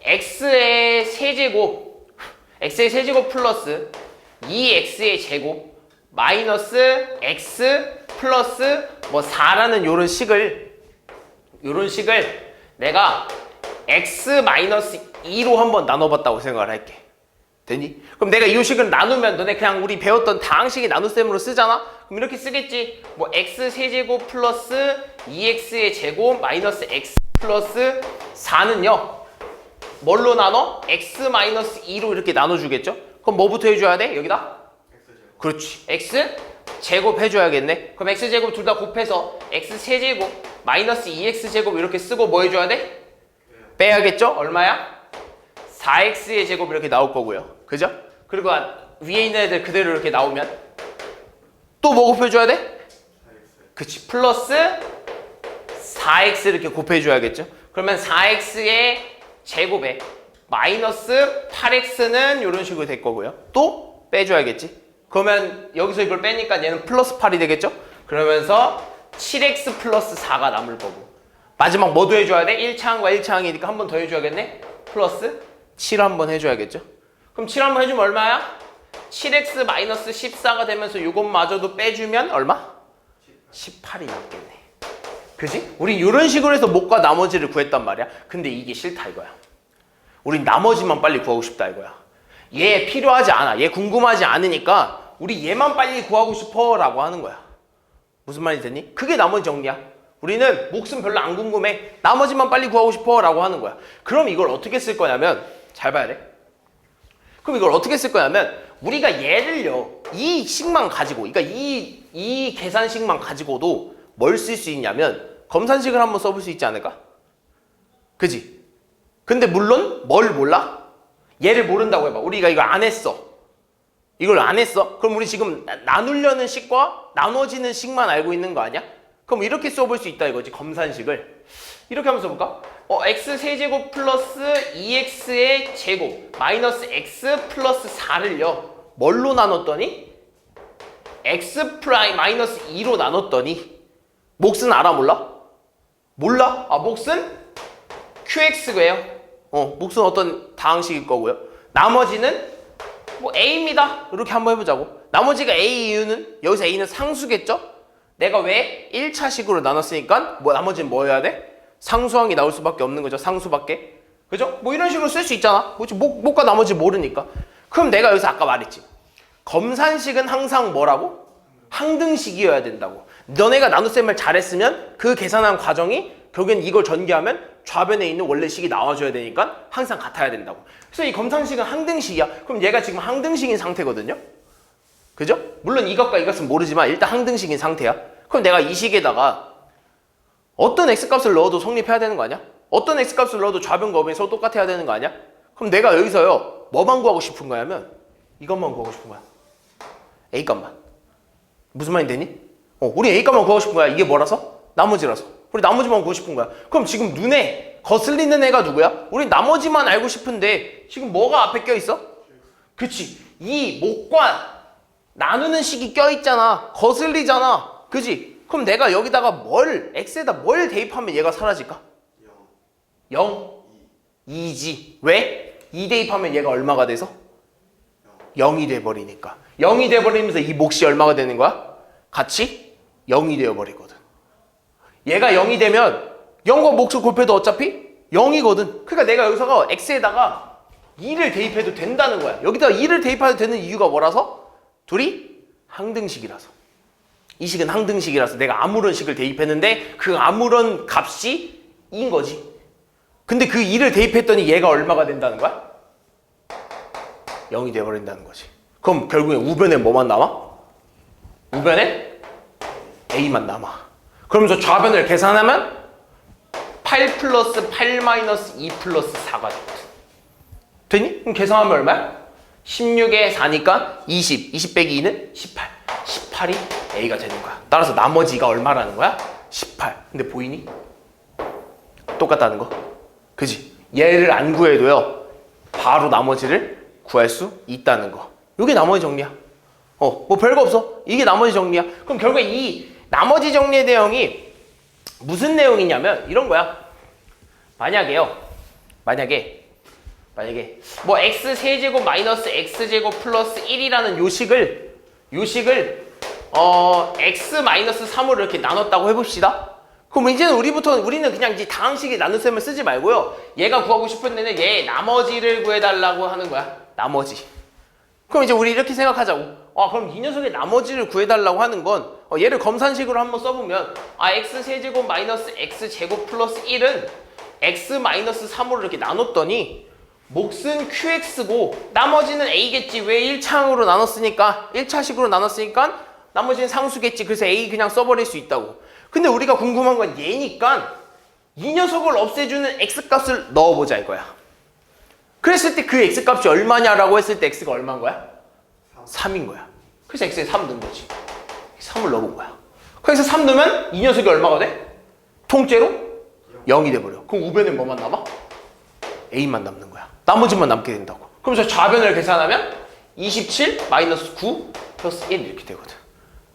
x의 세제곱 플러스 2x의 제곱 마이너스 x 플러스 뭐 4라는 요런 식을 내가 x 마이너스 2로 한번 나눠봤다고 생각을 할게. 되니? 그럼 내가 이 식을 나누면 너네 그냥 우리 배웠던 다항식의 나눗셈으로 쓰잖아? 그럼 이렇게 쓰겠지. 뭐 x 세제곱 플러스 2x의 제곱 마이너스 x 플러스 4는요. 뭘로 나눠? x 마이너스 2로 이렇게 나눠주겠죠? 그럼 뭐부터 해줘야 돼? 여기다? x제곱. 그렇지. x 제곱 해줘야겠네. 그럼 x 제곱 둘 다 곱해서 x 세제곱 마이너스 2x 제곱 이렇게 쓰고 뭐 해줘야 돼? 빼야겠죠? 얼마야? 4x의 제곱 이렇게 나올 거고요. 그죠? 그리고 위에 있는 애들 그대로 이렇게 나오면 또 뭐 곱해줘야 돼? 4x. 그치. 플러스 4x 이렇게 곱해줘야겠죠? 그러면 4x의 제곱에 마이너스 8x는 이런 식으로 될 거고요. 또 빼줘야겠지. 그러면 여기서 이걸 빼니까 얘는 플러스 8이 되겠죠? 그러면서 7x 플러스 4가 남을 거고 마지막 뭐도 해줘야 돼? 1차항과 1차항이니까 한 번 더 해줘야겠네? 플러스 7 한 번 해줘야겠죠? 그럼 7 한 번 해주면 얼마야? 7x 마이너스 14가 되면서 이것마저도 빼주면 얼마? 18이 남겠네. 그지? 우린 이런 식으로 해서 목과 나머지를 구했단 말이야. 근데 이게 싫다 이거야. 우린 나머지만 빨리 구하고 싶다 이거야. 얘 필요하지 않아. 얘 궁금하지 않으니까 우리 얘만 빨리 구하고 싶어 라고 하는 거야. 무슨 말인지 됐니? 그게 나머지 정리야. 우리는 몫은 별로 안 궁금해. 나머지만 빨리 구하고 싶어 라고 하는 거야. 그럼 이걸 어떻게 쓸 거냐면 잘 봐야 돼. 그럼 이걸 어떻게 쓸 거냐면 우리가 얘를요 이 식만 가지고 그러니까 이 계산식만 가지고도 뭘 쓸 수 있냐면 검산식을 한번 써볼 수 있지 않을까? 그지? 근데 물론 뭘 몰라? 얘를 모른다고 해봐. 우리가 이걸 안 했어. 이걸 안 했어? 그럼 우리 지금 나누려는 식과 나눠지는 식만 알고 있는 거 아니야? 그럼 이렇게 써볼 수 있다 이거지. 검산식을 이렇게 한번 써볼까? x 세제곱 플러스 2x의 제곱 마이너스 x 플러스 4를요 뭘로 나눴더니? x 프라임 마이너스 2로 나눴더니 몫은 알아 몰라? 몰라? 몫은 qx예요. 몫은 어떤 다항식일 거고요. 나머지는 뭐 a입니다. 이렇게 한번 해보자고. 나머지가 a 이유는 여기서 a는 상수겠죠? 내가 왜 1차식으로 나눴으니까 뭐 나머지는 뭐 해야 돼? 상수항이 나올 수밖에 없는 거죠. 상수밖에. 그죠? 뭐 이런 식으로 쓸 수 있잖아. 뭐지? 목과 나머지 모르니까. 그럼 내가 여기서 아까 말했지. 검산식은 항상 뭐라고? 항등식이어야 된다고. 너네가 나눗셈을 잘했으면 그 계산한 과정이 결국엔 이걸 전개하면 좌변에 있는 원래 식이 나와줘야 되니까 항상 같아야 된다고. 그래서 이 검산식은 항등식이야. 그럼 얘가 지금 항등식인 상태거든요. 그죠? 물론 이것과 이것은 모르지만 일단 항등식인 상태야. 그럼 내가 이 식에다가 어떤 x값을 넣어도 성립해야 되는 거 아니야? 어떤 x값을 넣어도 좌변과 우변이 서로 똑같아야 되는 거 아니야? 그럼 내가 여기서요 뭐만 구하고 싶은 거냐면 이것만 구하고 싶은 거야. a값만. 무슨 말이 되니? 우리 a값만 구하고 싶은 거야. 이게 뭐라서? 나머지라서. 우리 나머지만 구하고 싶은 거야. 그럼 지금 눈에 거슬리는 애가 누구야? 우리 나머지만 알고 싶은데 지금 뭐가 앞에 껴있어? 그치. 이 목과 나누는 식이 껴있잖아. 거슬리잖아. 그지? 그럼 내가 여기다가 x에다 뭘 대입하면 얘가 사라질까? 0, 0, 2지. 왜? 2 대입하면 얘가 얼마가 돼서? 0이 돼버리니까. 0이 돼버리면서 이 몫이 얼마가 되는 거야? 같이 0이 되어버리거든. 얘가 0이 되면 0과 몫을 곱해도 어차피 0이거든. 그러니까 내가 여기서가 x에다가 2를 대입해도 된다는 거야. 여기다가 2를 대입해도 되는 이유가 뭐라서? 둘이 항등식이라서. 이 식은 항등식이라서 내가 아무런 식을 대입했는데 그 아무런 값이 2인 거지. 근데 그 2를 대입했더니 얘가 얼마가 된다는 거야? 0이 돼버린다는 거지. 그럼 결국에 우변에 뭐만 남아? 우변에 a만 남아. 그러면서 좌변을 계산하면 8 플러스 8 마이너스 2 플러스 4가 되거든. 되니? 그럼 계산하면 얼마야? 16에 4니까 20. 20 빼기 2는 18. 18이 a가 되는 거야. 따라서 나머지가 얼마라는 거야? 18. 근데 보이니? 똑같다는 거. 그지? 얘를 안 구해도요. 바로 나머지를 구할 수 있다는 거. 이게 나머지 정리야. 뭐 별거 없어. 이게 나머지 정리야. 그럼 결국에 이 나머지 정리의 내용이 무슨 내용이냐면 이런 거야. 만약에 뭐 x 세제곱 마이너스 x제곱 플러스 1이라는 요식을 x 마이너스 3으로 이렇게 나눴다고 해봅시다. 그럼 이제는 우리는 그냥 이제 다항식에 나눗셈을 쓰지 말고요. 얘가 구하고 싶은 데는 얘 나머지를 구해달라고 하는 거야. 나머지. 그럼 이제 우리 이렇게 생각하자고. 그럼 이 녀석의 나머지를 구해달라고 하는 건 얘를 검산식으로 한번 써보면 x 세제곱 마이너스 x제곱 플러스 1은 x 마이너스 3으로 이렇게 나눴더니 몫은 qx고 나머지는 a겠지. 왜 1차항으로 나눴으니까 1차식으로 나눴으니까 나머지는 상수겠지. 그래서 a 그냥 써버릴 수 있다고. 근데 우리가 궁금한 건 얘니까 이 녀석을 없애주는 x값을 넣어보자 이거야. 그랬을 때 그 x값이 얼마냐라고 했을 때 x가 얼마인 거야? 3인 거야. 그래서 x에 3 넣은 거지. 3을 넣어본 거야. 그래서 3 넣으면 이 녀석이 얼마가 돼? 통째로 0이 돼버려. 그럼 우변에 뭐만 남아? a만 남는 거야. 나머지만 남게 된다고. 그러면서 좌변을 계산하면 27 마이너스 9 플러스 1 이렇게 되거든.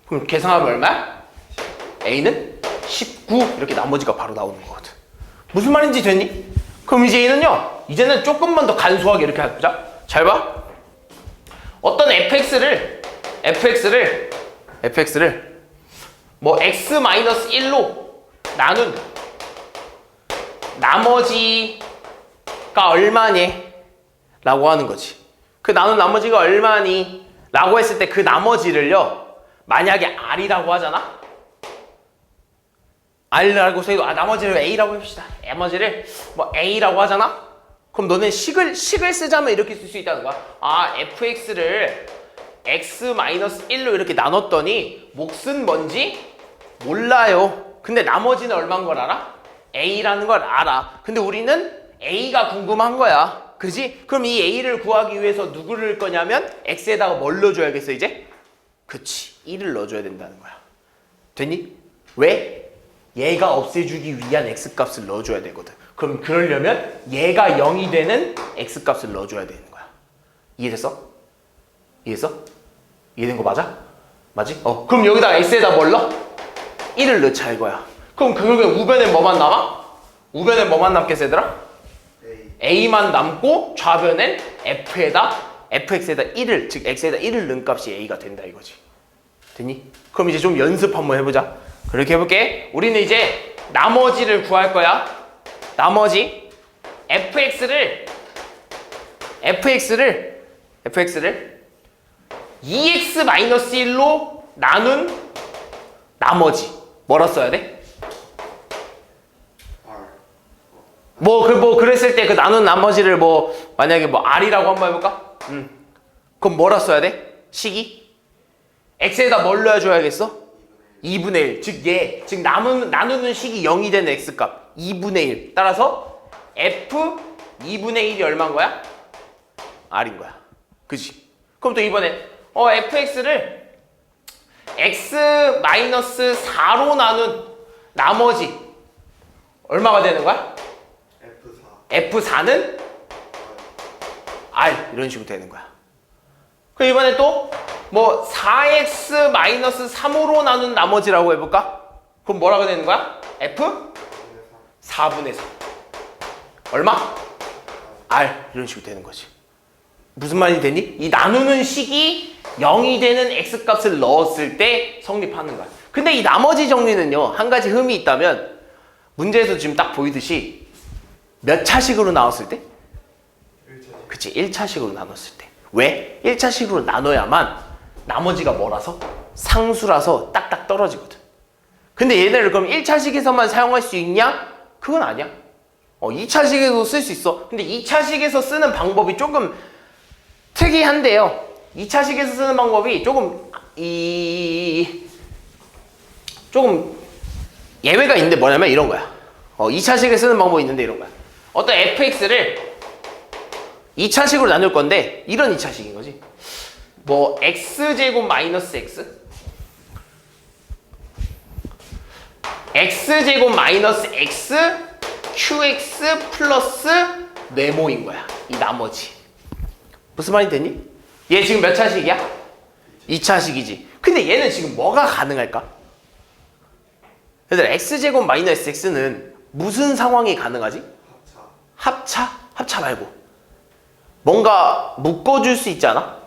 그럼 계산하면 얼마야? a는 19 이렇게 나머지가 바로 나오는 거거든. 무슨 말인지 됐니? 그럼 이제는 조금만 더 간소하게 이렇게 해보자. 잘 봐. 어떤 fx를 뭐 x 마이너스 1로 나눈 나머지가 얼마니? 라고 하는 거지. 그 나눈 나머지가 얼마니? 라고 했을 때 그 나머지를요. 만약에 r이라고 하잖아? r라고 해도 나머지를 a라고 해봅시다. 나머지를 뭐 a라고 하잖아? 그럼 너는 식을 쓰자면 이렇게 쓸 수 있다는 거야. fx를 x-1로 이렇게 나눴더니 몫은 뭔지 몰라요. 근데 나머지는 얼마인 걸 알아? a라는 걸 알아. 근데 우리는 a가 궁금한 거야. 그지? 그럼 이 a를 구하기 위해서 누구를 넣을 거냐면 x에다가 뭘 넣어줘야겠어 이제? 그치. 1을 넣어줘야 된다는 거야. 됐니? 왜? 얘가 없애주기 위한 x값을 넣어줘야 되거든. 그럼 그러려면 얘가 0이 되는 x값을 넣어줘야 되는 거야. 이해됐어? 이해된 거 맞아? 맞지? 그럼 여기다가 x에다 뭘 넣어? 1을 넣자 이거야. 그럼 결국에 우변에 뭐만 남아? 우변에 뭐만 남겠어 얘들아? a만 남고 좌변엔 fx에다 1을 즉 x에다 1을 넣은 값이 a가 된다 이거지. 됐니? 그럼 이제 좀 연습 한번 해보자. 그렇게 해볼게. 우리는 이제 나머지를 구할 거야. 나머지 fx를 2x-1로 나눈 나머지 뭐라 써야 돼? 그랬을 때 그 나눈 나머지를 만약에 r이라고 한번 해볼까? 그럼 뭐라 써야 돼? 식이? x에다 뭘 넣어줘야겠어? 2분의 1. 즉 나누는 식이 0이 되는 x값 2분의 1. 따라서 f 2분의 1이 얼마인 거야? r인 거야. 그치? 그럼 또 이번에 fx를 x-4로 나눈 나머지 얼마가 되는 거야? F4는 R 이런 식으로 되는 거야. 그럼 이번에 또 뭐 4x 마이너스 3으로 나눈 나머지라고 해볼까? 그럼 뭐라고 되는 거야? f 4분의 3 얼마? r 이런 식으로 되는 거지. 무슨 말이 되니? 이 나누는 식이 0이 되는 x값을 넣었을 때 성립하는 거야. 근데 이 나머지 정리는요, 한 가지 흠이 있다면 문제에서 지금 딱 보이듯이 몇 차식으로 나눴을 때? 1차식. 그치, 1차식으로 나눴을 때. 왜? 1차식으로 나눠야만 나머지가 뭐라서? 상수라서 딱딱 떨어지거든. 근데 얘네를 그럼 1차식에서만 사용할 수 있냐? 그건 아니야. 2차식에도 쓸 수 있어. 근데 2차식에서 쓰는 방법이 조금 특이한데요. 2차식에서 쓰는 방법이 조금 예외가 있는데 뭐냐면 이런 거야. 2차식에 쓰는 방법이 있는데 이런 거야. 어떤 fx를 2차식으로 나눌 건데 이런 2차식인 거지. 뭐 x제곱 마이너스 x제곱 마이너스 x qx 플러스 네모인 거야. 이 나머지. 무슨 말이 되니? 얘 지금 몇 차식이야? 2차식이지. 근데 얘는 지금 뭐가 가능할까? 얘들 x제곱 마이너스 x는 무슨 상황이 가능하지? 합차. 합차 말고 뭔가 묶어줄 수 있지 않아?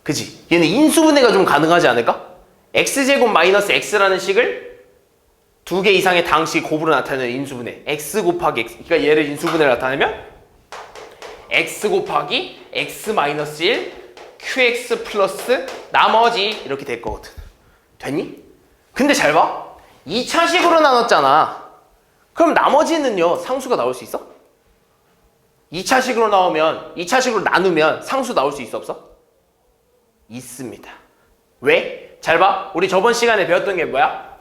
그치? 얘는 인수분해가 좀 가능하지 않을까? x제곱 마이너스 x라는 식을 두 개 이상의 당식 곱으로 나타내는 인수분해 x 곱하기 x, 그러니까 얘를 인수분해를 나타내면 x 곱하기 x 마이너스 1 qx 플러스 나머지 이렇게 될 거거든. 됐니? 근데 잘 봐. 2차식으로 나눴잖아. 그럼 나머지는요 상수가 나올 수 있어? 2차식으로 나누면 상수 나올 수 있어 없어? 있습니다. 왜? 잘 봐. 우리 저번 시간에 배웠던 게 뭐야?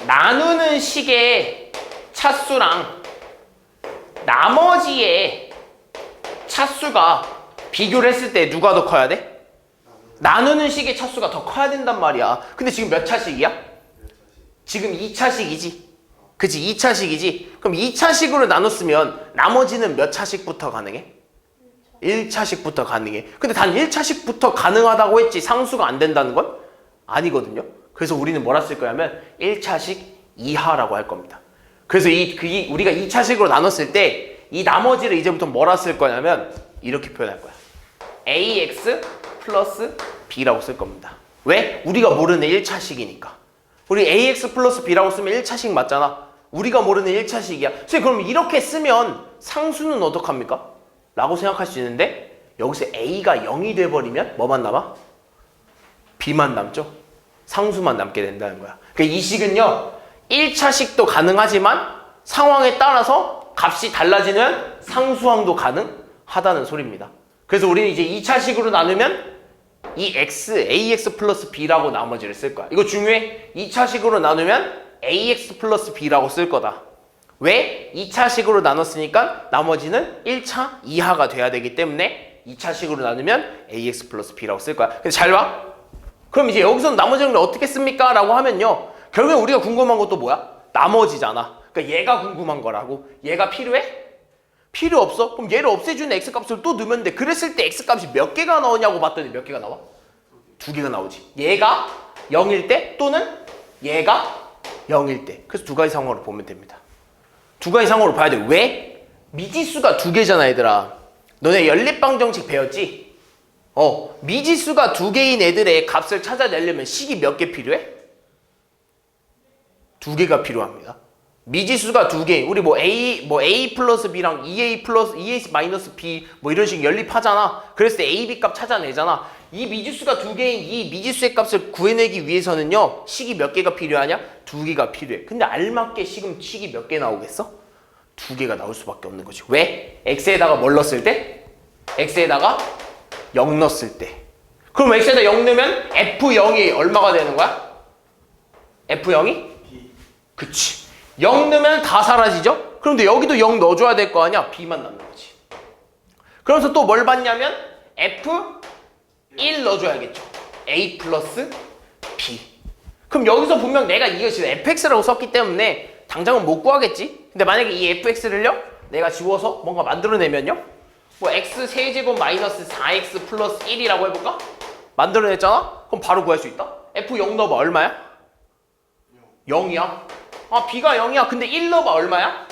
나누는 식의 차수랑 나머지의 차수가 비교를 했을 때 누가 더 커야 돼? 나누는 식의 차수가 더 커야 된단 말이야. 근데 지금 몇 차식이야? 지금 2차식이지. 그치? 2차식이지. 그럼 2차식으로 나눴으면 나머지는 몇 차식부터 가능해? 1차식부터 가능해. 근데 단 1차식부터 가능하다고 했지 상수가 안 된다는 건 아니거든요. 그래서 우리는 뭐라 쓸 거냐면 1차식 이하라고 할 겁니다. 그래서 우리가 2차식으로 나눴을 때 이 나머지를 이제부터 뭐라 쓸 거냐면 이렇게 표현할 거야. ax 플러스 b라고 쓸 겁니다. 왜? 우리가 모르는 1차식이니까. 우리 ax 플러스 b라고 쓰면 1차식 맞잖아. 우리가 모르는 1차식이야. 선생님 그럼 이렇게 쓰면 상수는 어떡합니까? 라고 생각할 수 있는데 여기서 a가 0이 돼버리면 뭐만 남아? b만 남죠? 상수만 남게 된다는 거야. 그러니까 이 식은요 1차식도 가능하지만 상황에 따라서 값이 달라지는 상수항도 가능하다는 소리입니다. 그래서 우리는 이제 2차식으로 나누면 이 ax 플러스 b라고 나머지를 쓸 거야. 이거 중요해. 2차식으로 나누면 ax 플러스 b라고 쓸 거다. 왜? 2차식으로 나눴으니까 나머지는 1차 이하가 돼야 되기 때문에 2차식으로 나누면 ax 플러스 b라고 쓸 거야. 근데 잘 봐. 그럼 이제 여기서는 나머지 정리 어떻게 씁니까? 라고 하면요. 결국에 우리가 궁금한 것도 뭐야? 나머지잖아. 그러니까 얘가 궁금한 거라고. 얘가 필요해? 필요 없어? 그럼 얘를 없애주는 x값을 또 넣으면 돼. 그랬을 때 x값이 몇 개가 나오냐고 봤더니 몇 개가 나와? 2개가 나오지. 얘가 0일 때 또는 얘가 0일 때. 그래서 두 가지 상황으로 보면 됩니다. 두 가지 상황으로 봐야 돼. 왜? 미지수가 2개잖아 얘들아. 너네 연립방정식 배웠지? 미지수가 2개인 애들의 값을 찾아내려면 식이 몇 개 필요해? 2개가 필요합니다. 미지수가 2개. 우리 a 플러스 b랑 2a 마이너스 b 이런 식 연립하잖아. 그랬을 때 a, b 값 찾아내잖아. 이 미지수가 2개인 이 미지수의 값을 구해내기 위해서는요. 식이 몇 개가 필요하냐? 2개가 필요해. 근데 알맞게 식이 몇 개 나오겠어? 2개가 나올 수밖에 없는 거지. 왜? x에다가 뭘 넣었을 때? x에다가 0 넣었을 때. 그럼 x에다 0 넣으면 f0이 얼마가 되는 거야? f0이? B. 그치. 0 넣으면 다 사라지죠? 그런데 여기도 0 넣어줘야 될 거 아니야? b만 남는 거지. 그래서 또 뭘 받냐면 f1 넣어줘야겠죠. a 플러스 b. 그럼 여기서 분명 내가 이거 지금 fx라고 썼기 때문에 당장은 못 구하겠지? 근데 만약에 이 fx를요? 내가 지워서 뭔가 만들어내면요? 뭐 x 세제곱 마이너스 4x 플러스 1이라고 해볼까? 만들어냈잖아? 그럼 바로 구할 수 있다. F 0 넣어봐. 얼마야? 0이야. 아, B가 0이야. 근데 1 넣어봐. 얼마야?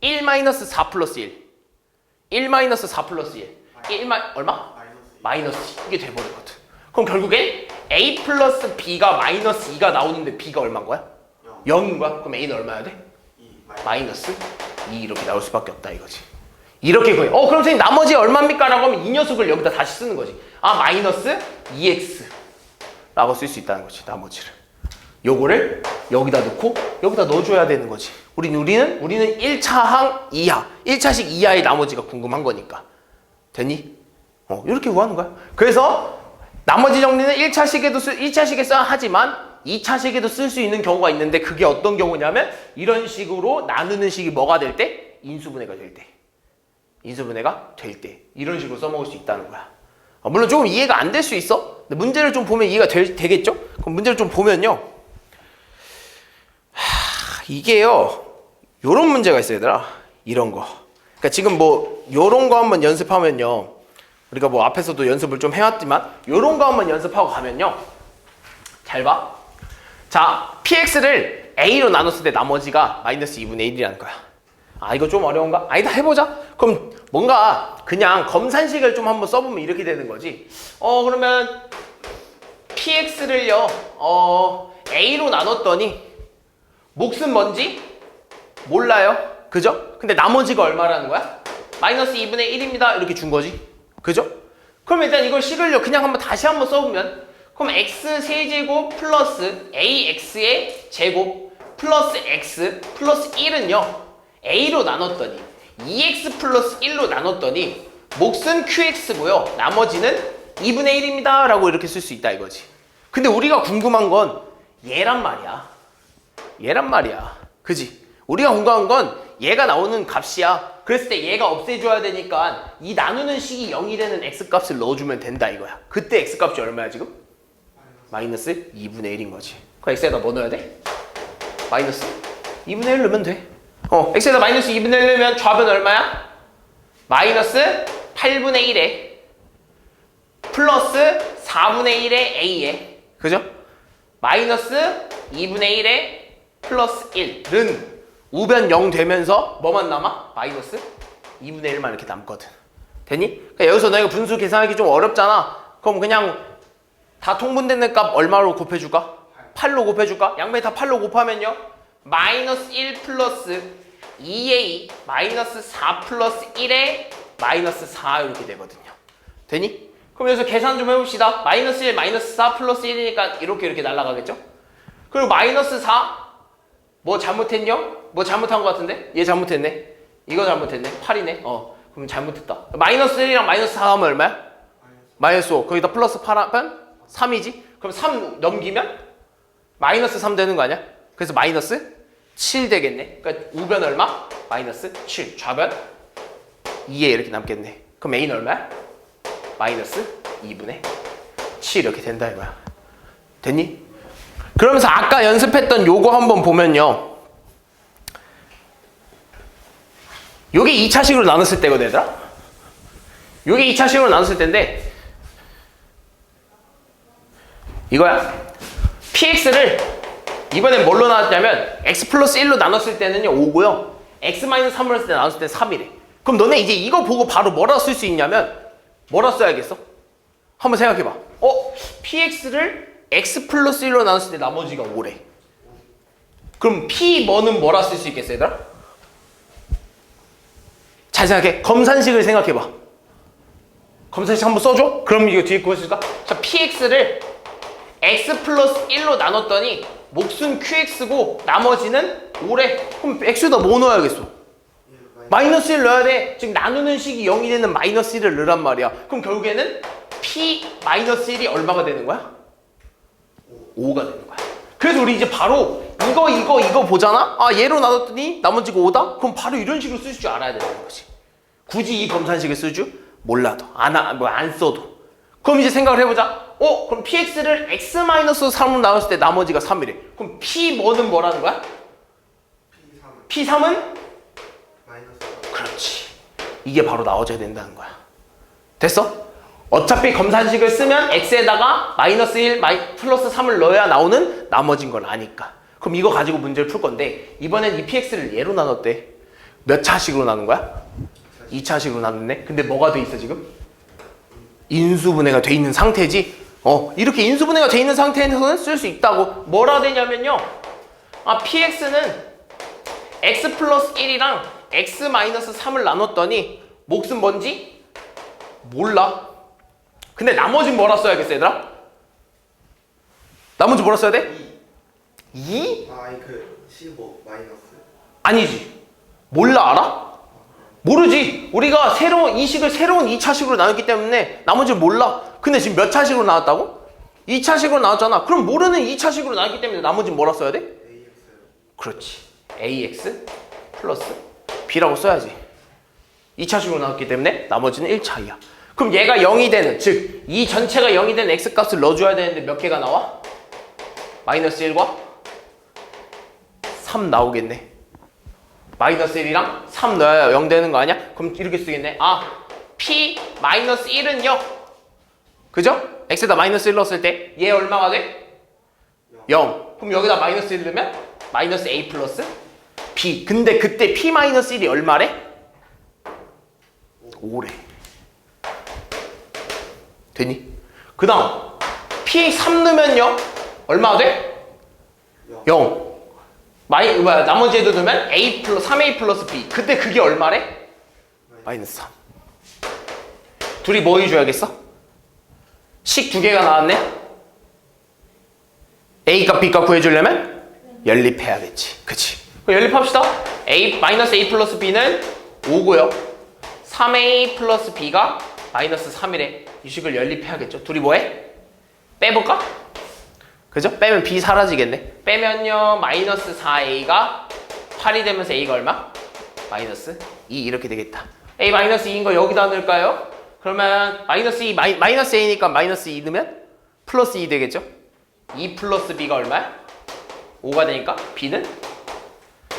1 마이너스 4 플러스 1. 1 마이너스 4 플러스 1. 1 얼마? 마이너스 2. 이게 돼버리거든. 그럼 결국엔 A 플러스 B가 마이너스 2가 나오는데 B가 얼마인 거야? 0인 거야? 그럼 A는 얼마야 돼? 마이너스 2 이렇게 나올 수밖에 없다 이거지. 이렇게 구해. 그럼 선생님 나머지 얼마입니까? 라고 하면 이 녀석을 여기다 다시 쓰는 거지. 아, 마이너스 2x 라고 쓸 수 있다는 거지. 나머지를. 요거를 여기다 넣고 여기다 넣어줘야 되는 거지. 우리는 1차항 이하, 1차식 이하의 나머지가 궁금한 거니까. 됐니? 이렇게 구하는 거야. 그래서 나머지 정리는 1차식에 써야 하지만 2차식에도 쓸 수 있는 경우가 있는데 그게 어떤 경우냐면 이런 식으로 나누는 식이 뭐가 될 때? 인수분해가 될 때. 인수분해가 될 때. 이런 식으로 써먹을 수 있다는 거야. 물론 조금 이해가 안 될 수 있어. 근데 문제를 좀 보면 이해가 되겠죠? 그럼 문제를 좀 보면요. 이게요. 요런 문제가 있어요, 얘들아. 이런 거. 그러니까 지금 뭐 요런 거 한번 연습하면요. 우리가 뭐 앞에서도 연습을 좀 해왔지만 요런 거 한번 연습하고 가면요. 잘 봐. 자, px를 a로 나눴을 때 나머지가 마이너스 2분의 1이라는 거야. 아, 이거 좀 어려운가? 아니다, 해보자. 그럼 뭔가 그냥 검산식을 좀 한번 써보면 이렇게 되는 거지. 그러면 px를요 a로 나눴더니 몫은 뭔지 몰라요. 그죠? 근데 나머지가 얼마라는 거야? 마이너스 2분의 1입니다. 이렇게 준 거지. 그죠? 그럼 일단 이걸 식을요 그냥 한번 다시 한번 써보면, 그럼 x 세제곱 플러스 ax의 제곱 플러스 x 플러스 1은요 a로 나눴더니 2x 플러스 1로 나눴더니 몫은 qx고요 나머지는 2분의 1입니다 라고 이렇게 쓸 수 있다 이거지. 근데 우리가 궁금한 건 얘란 말이야. 얘란 말이야. 그지? 우리가 궁금한 건 얘가 나오는 값이야. 그랬을 때 얘가 없애줘야 되니까 이 나누는 식이 0이 되는 x값을 넣어주면 된다 이거야. 그때 x값이 얼마야 지금? 마이너스 2분의 1인 거지. 그 x에다 뭐 넣어야 돼? 마이너스 2분의 1 넣으면 돼. x에다 마이너스 2분의 1 넣으면 좌변 얼마야? 마이너스 8분의 1에 플러스 4분의 1에 a에, 그죠? 마이너스 2분의 1에 플러스 1은 우변 0 되면서 뭐만 남아? 마이너스 2분의 1만 이렇게 남거든. 됐니? 그러니까 여기서 너희가 분수 계산하기 좀 어렵잖아. 그럼 그냥 다 통분되는 값 얼마로 곱해줄까? 8로 곱해줄까? 양변이 다 8로 곱하면요 마이너스 1 플러스 2a 마이너스 4 플러스 1에 마이너스 4 이렇게 되거든요. 되니? 그럼 여기서 계산 좀 해봅시다. 마이너스 1 마이너스 4 플러스 1이니까 이렇게 날아가겠죠? 그리고 마이너스 4 뭐 잘못했냐? 뭐 잘못한 것 같은데? 얘 잘못했네. 이거 잘못했네. 8이네. 그럼 잘못했다. 마이너스 1이랑 마이너스 4 하면 얼마야? 마이너스 5. 거기다 플러스 8 하면 3이지? 그럼 3 넘기면 마이너스 3 되는 거 아니야? 그래서 마이너스 7 되겠네. 그러니까 우변 얼마? 마이너스 7. 좌변 2에 이렇게 남겠네. 그럼 A는 얼마야? 마이너스 2분의 7 이렇게 된다 이거야. 됐니? 그러면서 아까 연습했던 요거 한번 보면요. 요게 2차식으로 나눴을 때거든 얘들아. 요게 2차식으로 나눴을 때인데 이거야. px를 이번엔 뭘로 나눴냐면 x 플러스 1로 나눴을 때는요 5고요. x 마이너스 3으로 했을 때 나눴을 때 3이래. 그럼 너네 이제 이거 보고 바로 뭐라 쓸 수 있냐면 뭐라 써야겠어? 한번 생각해봐. px를 x 플러스 1로 나눴을 때 나머지가 5래. 그럼 p 뭐는 뭐라 쓸 수 있겠어 얘들아? 잘 생각해. 검산식을 생각해봐. 검산식 한번 써줘? 그럼 이거 뒤에 구했을까? 자, px를 x 플러스 1로 나눴더니 몫은 qx고 나머지는 5래. 그럼 x에다 뭐 넣어야겠어? 마이너스 1 넣어야 돼. 지금 나누는 식이 0이 되는 마이너스 1을 넣으란 말이야. 그럼 결국에는 p 마이너스 1이 얼마가 되는 거야? 5가 되는 거야. 그래서 우리 이제 바로 이거 보잖아? 아, 얘로 나눴더니 나머지가 5다? 그럼 바로 이런 식으로 쓸 줄 알아야 되는 거지. 굳이 이 검산식을 쓸 줄 몰라도 안 써도. 그럼 이제 생각을 해보자. 그럼 px를 x-3으로 나눴을 때 나머지가 3이래. 그럼 p 뭐는 뭐라는 거야? p3은? 그렇지. 이게 바로 나와줘야 된다는 거야. 됐어? 어차피 검산식을 쓰면 x에다가 마이너스 1, 플러스 3을 넣어야 나오는 나머진 걸 아니까. 그럼 이거 가지고 문제를 풀 건데 이번엔 이 px를 얘로 나눴대. 몇 차식으로 나눈 거야? 2차식으로 나눴네. 근데 뭐가 돼 있어 지금? 인수분해가 돼 있는 상태지. 이렇게 인수분해가 돼 있는 상태에서는 쓸 수 있다고. 뭐라 되냐면요. px는 x 플러스 1이랑 x 마이너스 3을 나눴더니 몫은 뭔지 몰라. 근데 나머진 뭐라 써야겠어 얘들아? 나머지 뭐라 써야 돼? 2? 아니 그 15 마이너스. 아니지. 몰라 알아? 모르지. 우리가 이 식을 새로운 2차식으로 나눴기 때문에 나머지를 몰라. 근데 지금 몇 차식으로 나왔다고? 2차식으로 나왔잖아. 그럼 모르는 2차식으로 나왔기 때문에 나머지는 뭐라 써야 돼? AX. 그렇지. AX 플러스 B라고 써야지. 2차식으로 나왔기 때문에 나머지는 1차이야. 그럼 얘가 0이 되는, 즉 이 전체가 0이 되는 X값을 넣어줘야 되는데 몇 개가 나와? 마이너스 1과 3 나오겠네. 마이너스 1이랑 3 넣어야 0 되는 거 아니야? 그럼 이렇게 쓰겠네. P 마이너스 1은요. 그죠? X에다 마이너스 1 넣었을 때 얘 얼마가 돼? 0. 그럼 여기다 마이너스 1 넣으면 마이너스 A 플러스 B. 근데 그때 P 마이너스 1이 얼마래? 5래. 되니? 그 다음 P 3 넣으면요 얼마가 돼? 0. 나머지 애도 넣으면 A 플러스 3A 플러스 B. 그때 그게 얼마래? 마이너스 3. 둘이 뭐 해줘야겠어? 식 두 개가 나왔네? A값 B값 구해주려면 연립해야겠지. 그치? 그럼 연립합시다. 마이너스 A 플러스 B는 5고요 3A 플러스 B가 마이너스 3이래. 이 식을 연립해야겠죠. 둘이 뭐해? 빼볼까? 그죠? 빼면 B 사라지겠네. 빼면요 마이너스 4A가 8이 되면서 A가 얼마? 마이너스 2 이렇게 되겠다. A 마이너스 2인 거 여기다 넣을까요? 그러면 마이너스 2 마이너스 A니까 마이너스 2 넣으면 플러스 2 되겠죠? 2 플러스 B가 얼마야? 5가 되니까 B는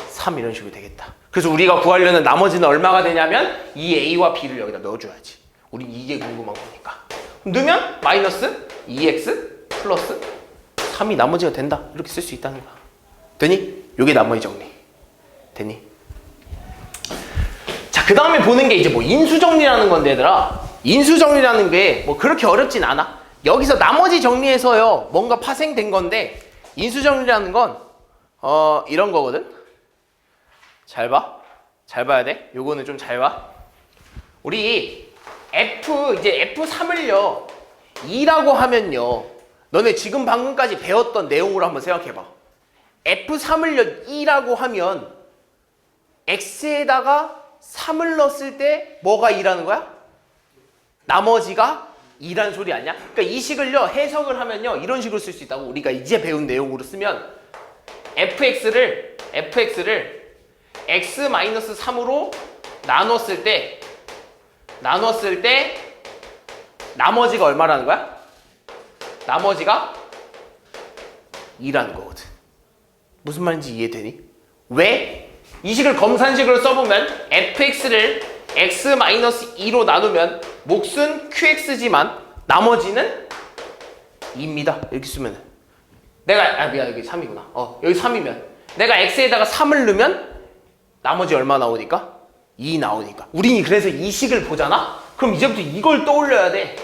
3 이런 식으로 되겠다. 그래서 우리가 구하려는 나머지는 얼마가 되냐면 이 A와 B를 여기다 넣어줘야지. 우린 이게 궁금한 거니까. 넣으면 마이너스 2x 플러스 3이 나머지가 된다. 이렇게 쓸 수 있다는 거야. 되니? 요게 나머지 정리. 되니? 자, 그 다음에 보는 게 이제 뭐 인수정리라는 건데 얘들아. 인수정리라는 게 뭐 그렇게 어렵진 않아. 여기서 나머지 정리해서요 뭔가 파생된 건데 인수정리라는 건 이런 거거든. 잘 봐. 잘 봐야 돼. 요거는 좀 잘 봐. 우리 이제 F3을요 2라고 하면요 너네 지금 방금까지 배웠던 내용으로 한번 생각해봐. F3을요 2라고 하면 X에다가 3을 넣었을 때 뭐가 2라는 거야? 나머지가 2라는 소리 아니야? 그러니까 이 식을요 해석을 하면요 이런 식으로 쓸 수 있다고. 우리가 이제 배운 내용으로 쓰면 fx를 x-3으로 나눴을 때 나머지가 얼마라는 거야? 나머지가 2라는 거거든. 무슨 말인지 이해되니? 왜? 이 식을 검산식으로 써보면 fx를 x-2로 나누면 몫은 qx지만 나머지는 2입니다. 이렇게 쓰면 미안 여기 3이구나. 여기 3이면 내가 x에다가 3을 넣으면 나머지 얼마 나오니까? 2 나오니까. 우린이 그래서 이 식을 보잖아? 그럼 이제부터 이걸 떠올려야 돼.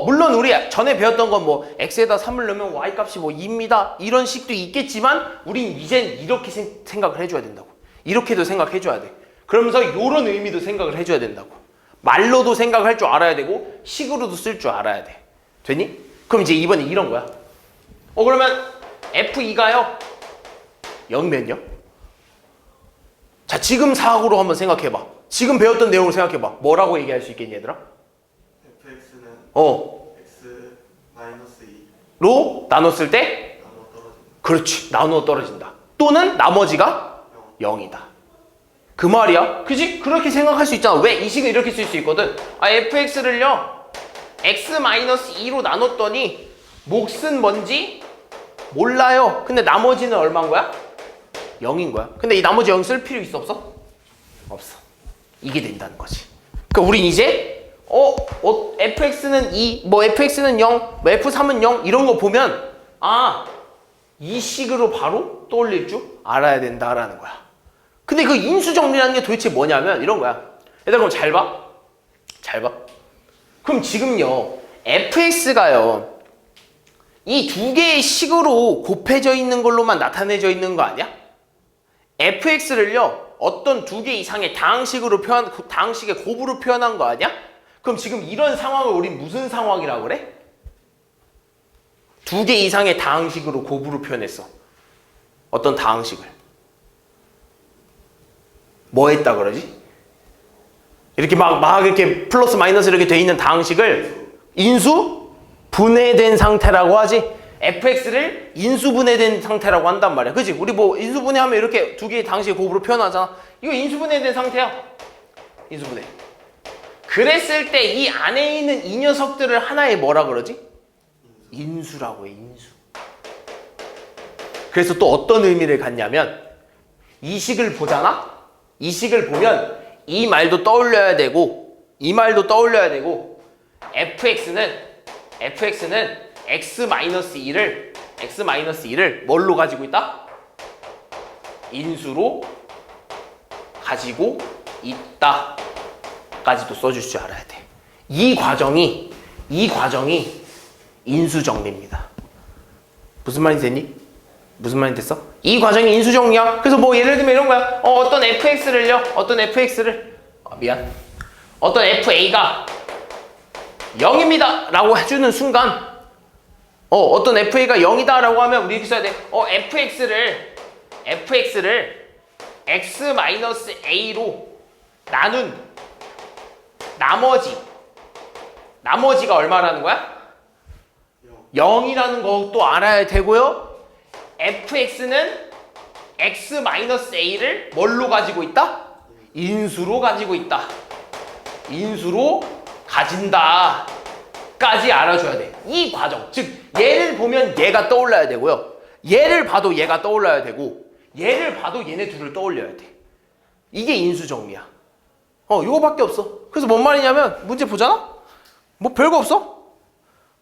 물론 우리 전에 배웠던 건 뭐 x에다 3을 넣으면 y값이 뭐 2입니다. 이런 식도 있겠지만 우린 이젠 이렇게 생각을 해줘야 된다고. 이렇게도 생각해줘야 돼. 그러면서 이런 의미도 생각을 해줘야 된다고. 말로도 생각할 줄 알아야 되고 식으로도 쓸 줄 알아야 돼. 되니? 그럼 이제 이번에 이런 거야. 그러면 F2가요 0면요? 자, 지금 사고로 한번 생각해봐. 지금 배웠던 내용을 생각해봐. 뭐라고 얘기할 수 있겠니 얘들아? fx는 x 마이너스 2로 나눴을 때 나눠 떨어진다. 그렇지. 나누어 떨어진다. 또는 나머지가 0이다. 그 말이야. 그지? 그렇게 생각할 수 있잖아. 왜? 이 식을 이렇게 쓸 수 있거든. fx를요 x-2로 나눴더니 몫은 뭔지 몰라요. 근데 나머지는 얼마인 거야? 0인 거야. 근데 이 나머지 0 쓸 필요 있어 없어? 없어. 이게 된다는 거지. 그러니까 우린 이제 fx는 2, 뭐 fx는 0, 뭐 f3은 0 이런 거 보면 이 식으로 바로 떠올릴 줄 알아야 된다라는 거야. 근데 그 인수 정리라는 게 도대체 뭐냐면 이런 거야. 얘들아 그럼 잘 봐. 잘 봐. 그럼 지금요 fx가요 이 두 개의 식으로 곱해져 있는 걸로만 나타내져 있는 거 아니야? fx를요 어떤 두 개 이상의 다항식으로 다항식의 곱으로 표현한 거 아니야? 그럼 지금 이런 상황을 우리 무슨 상황이라고 그래? 두 개 이상의 다항식으로 곱으로 표현했어. 어떤 다항식을. 뭐 했다 그러지? 이렇게 막 이렇게 플러스 마이너스 이렇게 돼 있는 다항식을 인수 분해된 상태라고 하지. fx를 인수 분해된 상태라고 한단 말이야. 그치? 우리 뭐 인수 분해하면 이렇게 두 개의 다항식의 곱으로 표현하잖아. 이거 인수 분해된 상태야. 인수 분해. 그랬을 때 이 안에 있는 이 녀석들을 하나의 뭐라 그러지? 인수라고 해. 인수. 그래서 또 어떤 의미를 갖냐면 이 식을 보잖아? 이 식을 보면 이 말도 떠올려야 되고 이 말도 떠올려야 되고 fx는 x-2를 뭘로 가지고 있다? 인수로 가지고 있다 까지도 써줄 줄 알아야 돼. 이 과정이 인수정리입니다. 무슨 말이 됐니? 무슨 말이 됐어? 이 과정이 인수정리야. 그래서 뭐 예를 들면 이런 거야. 어떤 fx를요 어떤 fa가 0입니다 라고 해주는 순간 어떤 fa가 0이다 라고 하면 우리 이렇게 써야 돼. fx를 x-a로 나눈 나머지가 얼마라는 거야? 0이라는 것도 알아야 되고요. fx는 x-a를 뭘로 가지고 있다? 인수로 가지고 있다. 인수로 가진다 까지 알아줘야 돼. 이 과정, 즉 얘를 보면 얘가 떠올라야 되고요. 얘를 봐도 얘가 떠올라야 되고 얘를 봐도 얘네 둘을 떠올려야 돼. 이게 인수정리야. 이거밖에 없어. 그래서 뭔 말이냐면 문제 보잖아? 뭐 별거 없어.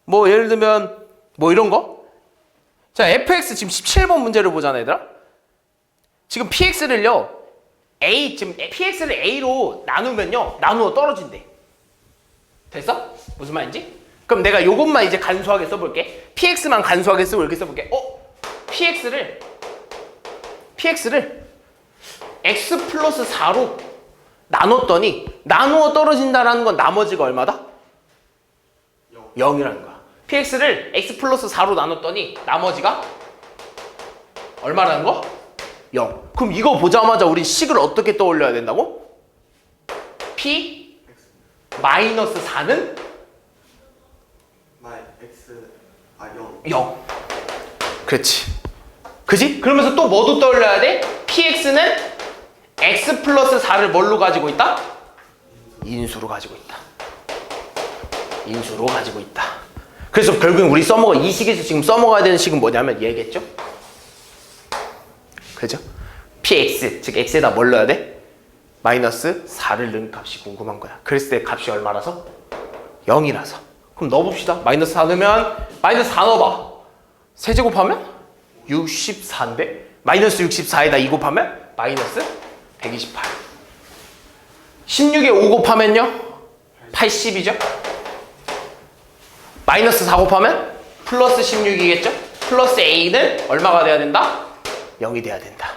뭐 예를 들면 뭐 이런 거. 자, fx 지금 17번 문제를 보잖아, 얘들아. 지금 px를요 지금 px를 a로 나누면요 나누어 떨어진대. 됐어? 무슨 말인지? 그럼 내가 요것만 이제 간소하게 써볼게. px만 간소하게 쓰고 이렇게 써볼게. px를 x 플러스 4로 나눴더니 나누어 떨어진다라는 건 나머지가 얼마다? 0이라는 거야. px를 x 플러스 4로 나눴더니 나머지가 얼마라는 거? 0. 그럼 이거 보자마자 우리 식을 어떻게 떠올려야 된다고? p 마이너스 4는 0. 그렇지. 그지? 그러면서 또 뭐도 떠올려야 돼? px는 x 플러스 4를 뭘로 가지고 있다? 인수로 가지고 있다. 인수로 가지고 있다. 그래서 결국엔 우리 이 식에서 지금 써먹어야 되는 식은 뭐냐면 얘겠죠? 그죠? px, 즉 x에다 뭘 넣어야 돼? 마이너스 4를 넣은 값이 궁금한 거야. 그랬을 때 값이 얼마라서? 0이라서. 그럼 넣어봅시다. 마이너스 4 넣으면 마이너스 4 넣어봐. 세제곱하면 64인데 마이너스 64에다 2 곱하면 마이너스 128. 16에 5 곱하면요? 80이죠? 마이너스 4 곱하면 플러스 16이겠죠? 플러스 a는 얼마가 돼야 된다? 0이 돼야 된다.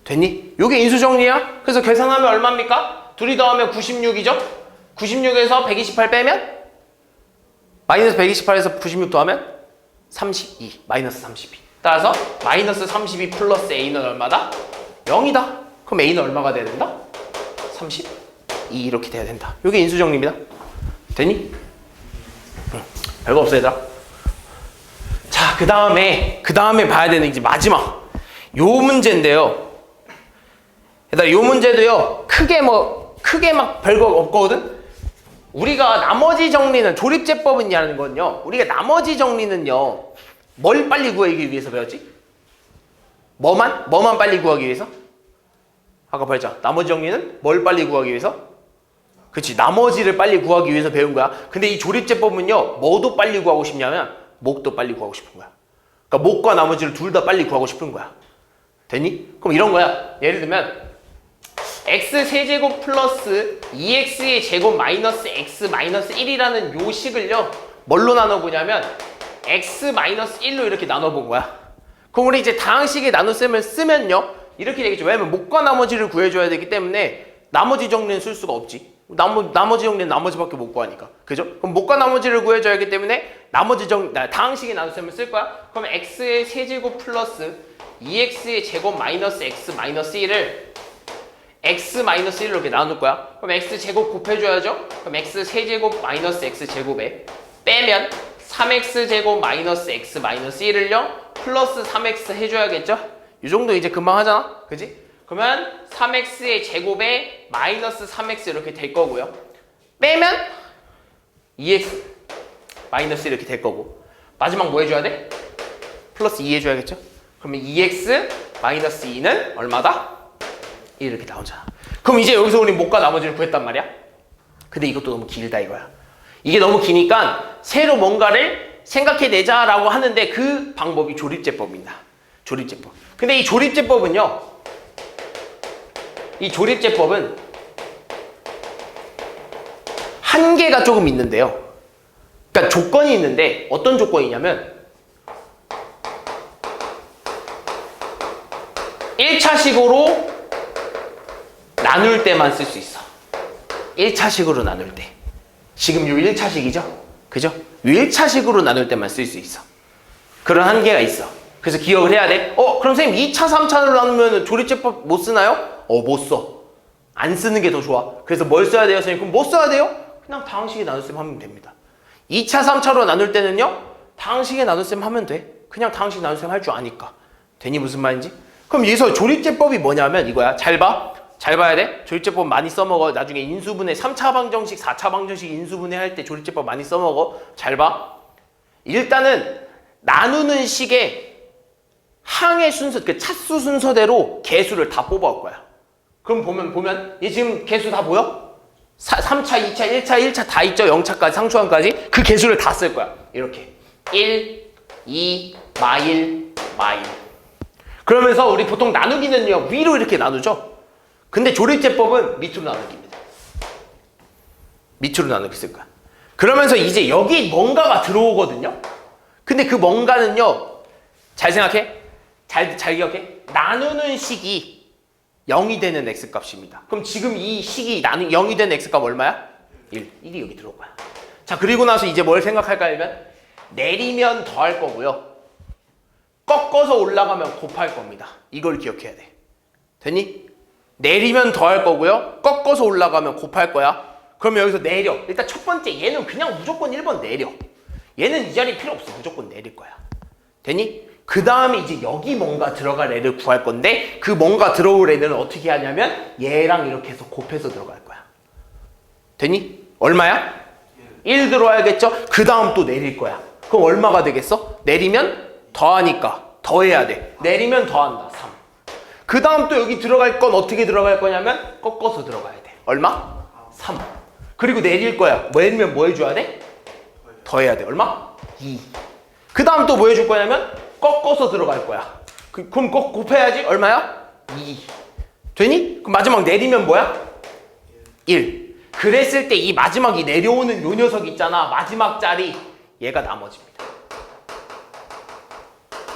됐니? 요게 인수정리야. 그래서 계산하면 얼마입니까? 둘이 더하면 96이죠? 96에서 128 빼면 마이너스 128에서 96 더하면 32. 마이너스 32. 따라서 마이너스 32 플러스 a는 얼마다? 0이다. 그럼 a는 얼마가 돼야 된다? 32 이렇게 돼야 된다. 요게 인수정리입니다. 됐니? 응. 별거 없어 얘들아. 자, 그 다음에 봐야 되는 이제 마지막 요 문제인데요. 얘들아, 요 문제도요 크게 막 별거 없거든. 우리가 나머지 정리는 조립제법이라는 건요, 우리가 나머지 정리는요 뭘 빨리 구하기 위해서 배웠지? 뭐만 빨리 구하기 위해서? 아까 봤죠? 나머지 정리는 뭘 빨리 구하기 위해서? 그치, 나머지를 빨리 구하기 위해서 배운 거야. 근데 이 조립제법은요, 뭐도 빨리 구하고 싶냐면 목도 빨리 구하고 싶은 거야. 그러니까 목과 나머지를 둘 다 빨리 구하고 싶은 거야. 됐니? 그럼 이런 거야. 예를 들면 x 세제곱 플러스 2x의 제곱 마이너스 x 마이너스 1이라는 요 식을요, 뭘로 나눠보냐면 x 마이너스 1로 이렇게 나눠본 거야. 그럼 우리 이제 다항식의 나눗셈을 쓰면요, 이렇게 되겠죠. 왜냐면 목과 나머지를 구해줘야 되기 때문에 나머지 정리는 쓸 수가 없지. 나머지 정리는 나머지밖에 못 구하니까. 그죠? 그럼 목과 나머지를 구해줘야 하기 때문에 다항식의 나눗셈을 쓸 거야. 그럼 x의 세제곱 플러스 2x의 제곱 마이너스 x 마이너스 1을 x 마이너스 1로 이렇게 나눌 거야. 그럼 x 제곱 곱해줘야죠. 그럼 x 세제곱 마이너스 x 제곱에 빼면 3x 제곱 마이너스 x 마이너스 1을요 플러스 3x 해줘야겠죠? 이 정도 이제 금방 하잖아? 그지? 그러면 3x의 제곱에 마이너스 3x 이렇게 될 거고요. 빼면 2x 마이너스 이렇게 될 거고, 마지막 뭐 해줘야 돼? 플러스 2 해줘야겠죠? 그러면 2x 마이너스 2는 얼마다? 이렇게 나오잖아. 그럼 이제 여기서 우리 목과 나머지를 구했단 말이야. 근데 이것도 너무 길다 이거야. 이게 너무 기니까 새로 뭔가를 생각해내자라고 하는데 그 방법이 조립제법입니다. 조립제법. 근데 이 조립제법은 한계가 조금 있는데요. 그러니까 조건이 있는데 어떤 조건이냐면 1차식으로 나눌 때만 쓸 수 있어. 1차식으로 나눌 때. 지금 요 1차식이죠? 그죠? 요 1차식으로 나눌 때만 쓸 수 있어. 그런 한계가 있어. 그래서 기억을 해야 돼. 그럼 선생님 2차, 3차로 나누면 조립제법 못 쓰나요? 못 써. 안 쓰는 게 더 좋아. 그래서 뭘 써야 돼요, 선생님? 그럼 뭐 써야 돼요? 그냥 다항식의 나눗셈 하면 됩니다. 2차, 3차로 나눌 때는요, 다항식의 나눗셈 하면 돼. 그냥 다항식 나눗셈 할 줄 아니까. 되니 무슨 말인지? 그럼 여기서 조립제법이 뭐냐면 이거야. 잘 봐. 잘 봐야 돼. 조립제법 많이 써먹어. 나중에 인수분해 3차 방정식, 4차 방정식 인수분해 할 때 조립제법 많이 써먹어. 잘 봐. 일단은 나누는 식의 항의 순서, 그 차수 순서대로 개수를 다 뽑아올 거야. 그럼 보면 얘 지금 개수 다 보여? 3차, 2차, 1차, 1차 다 있죠? 0차까지, 상수항까지. 그 개수를 다 쓸 거야. 이렇게 1, 2, 마일, 마일. 그러면서 우리 보통 나누기는요, 위로 이렇게 나누죠? 근데 조립제법은 밑으로 나누기입니다. 밑으로 나누기 쓸 거야. 그러면서 이제 여기 뭔가가 들어오거든요? 근데 그 뭔가는요, 잘 생각해. 잘 기억해. 나누는 식이 0이 되는 x값입니다. 그럼 지금 이 식이 0이 되는 x값 얼마야? 1. 1이 여기 들어올 거야. 자, 그리고 나서 이제 뭘 생각할까 하면 내리면 더할 거고요. 꺾어서 올라가면 곱할 겁니다. 이걸 기억해야 돼. 됐니? 내리면 더할 거고요. 꺾어서 올라가면 곱할 거야. 그러면 여기서 내려. 일단 첫 번째 얘는 그냥 무조건 1번 내려. 얘는 이 자리 필요 없어. 무조건 내릴 거야. 됐니? 그 다음에 이제 여기 뭔가 들어갈 애를 구할 건데 그 뭔가 들어올 애는 어떻게 하냐면 얘랑 이렇게 해서 곱해서 들어갈 거야. 됐니? 얼마야? 1 들어와야겠죠? 그 다음 또 내릴 거야. 그럼 얼마가 되겠어? 내리면 더하니까 더해야 돼. 내리면 더한다. 3. 그 다음 또 여기 들어갈 건 어떻게 들어갈 거냐면 꺾어서 들어가야 돼. 얼마? 3. 그리고 내릴 거야. 내리면 뭐 해줘야 돼? 더해야 돼. 얼마? 2. 그 다음 또 뭐 해줄 거냐면 꺾어서 들어갈 거야. 그럼 곱해야지. 얼마야? 2. 되니? 그럼 마지막 내리면 뭐야? 1. 그랬을 때 이 마지막이 내려오는 요 녀석 있잖아. 마지막 자리. 얘가 나머지입니다.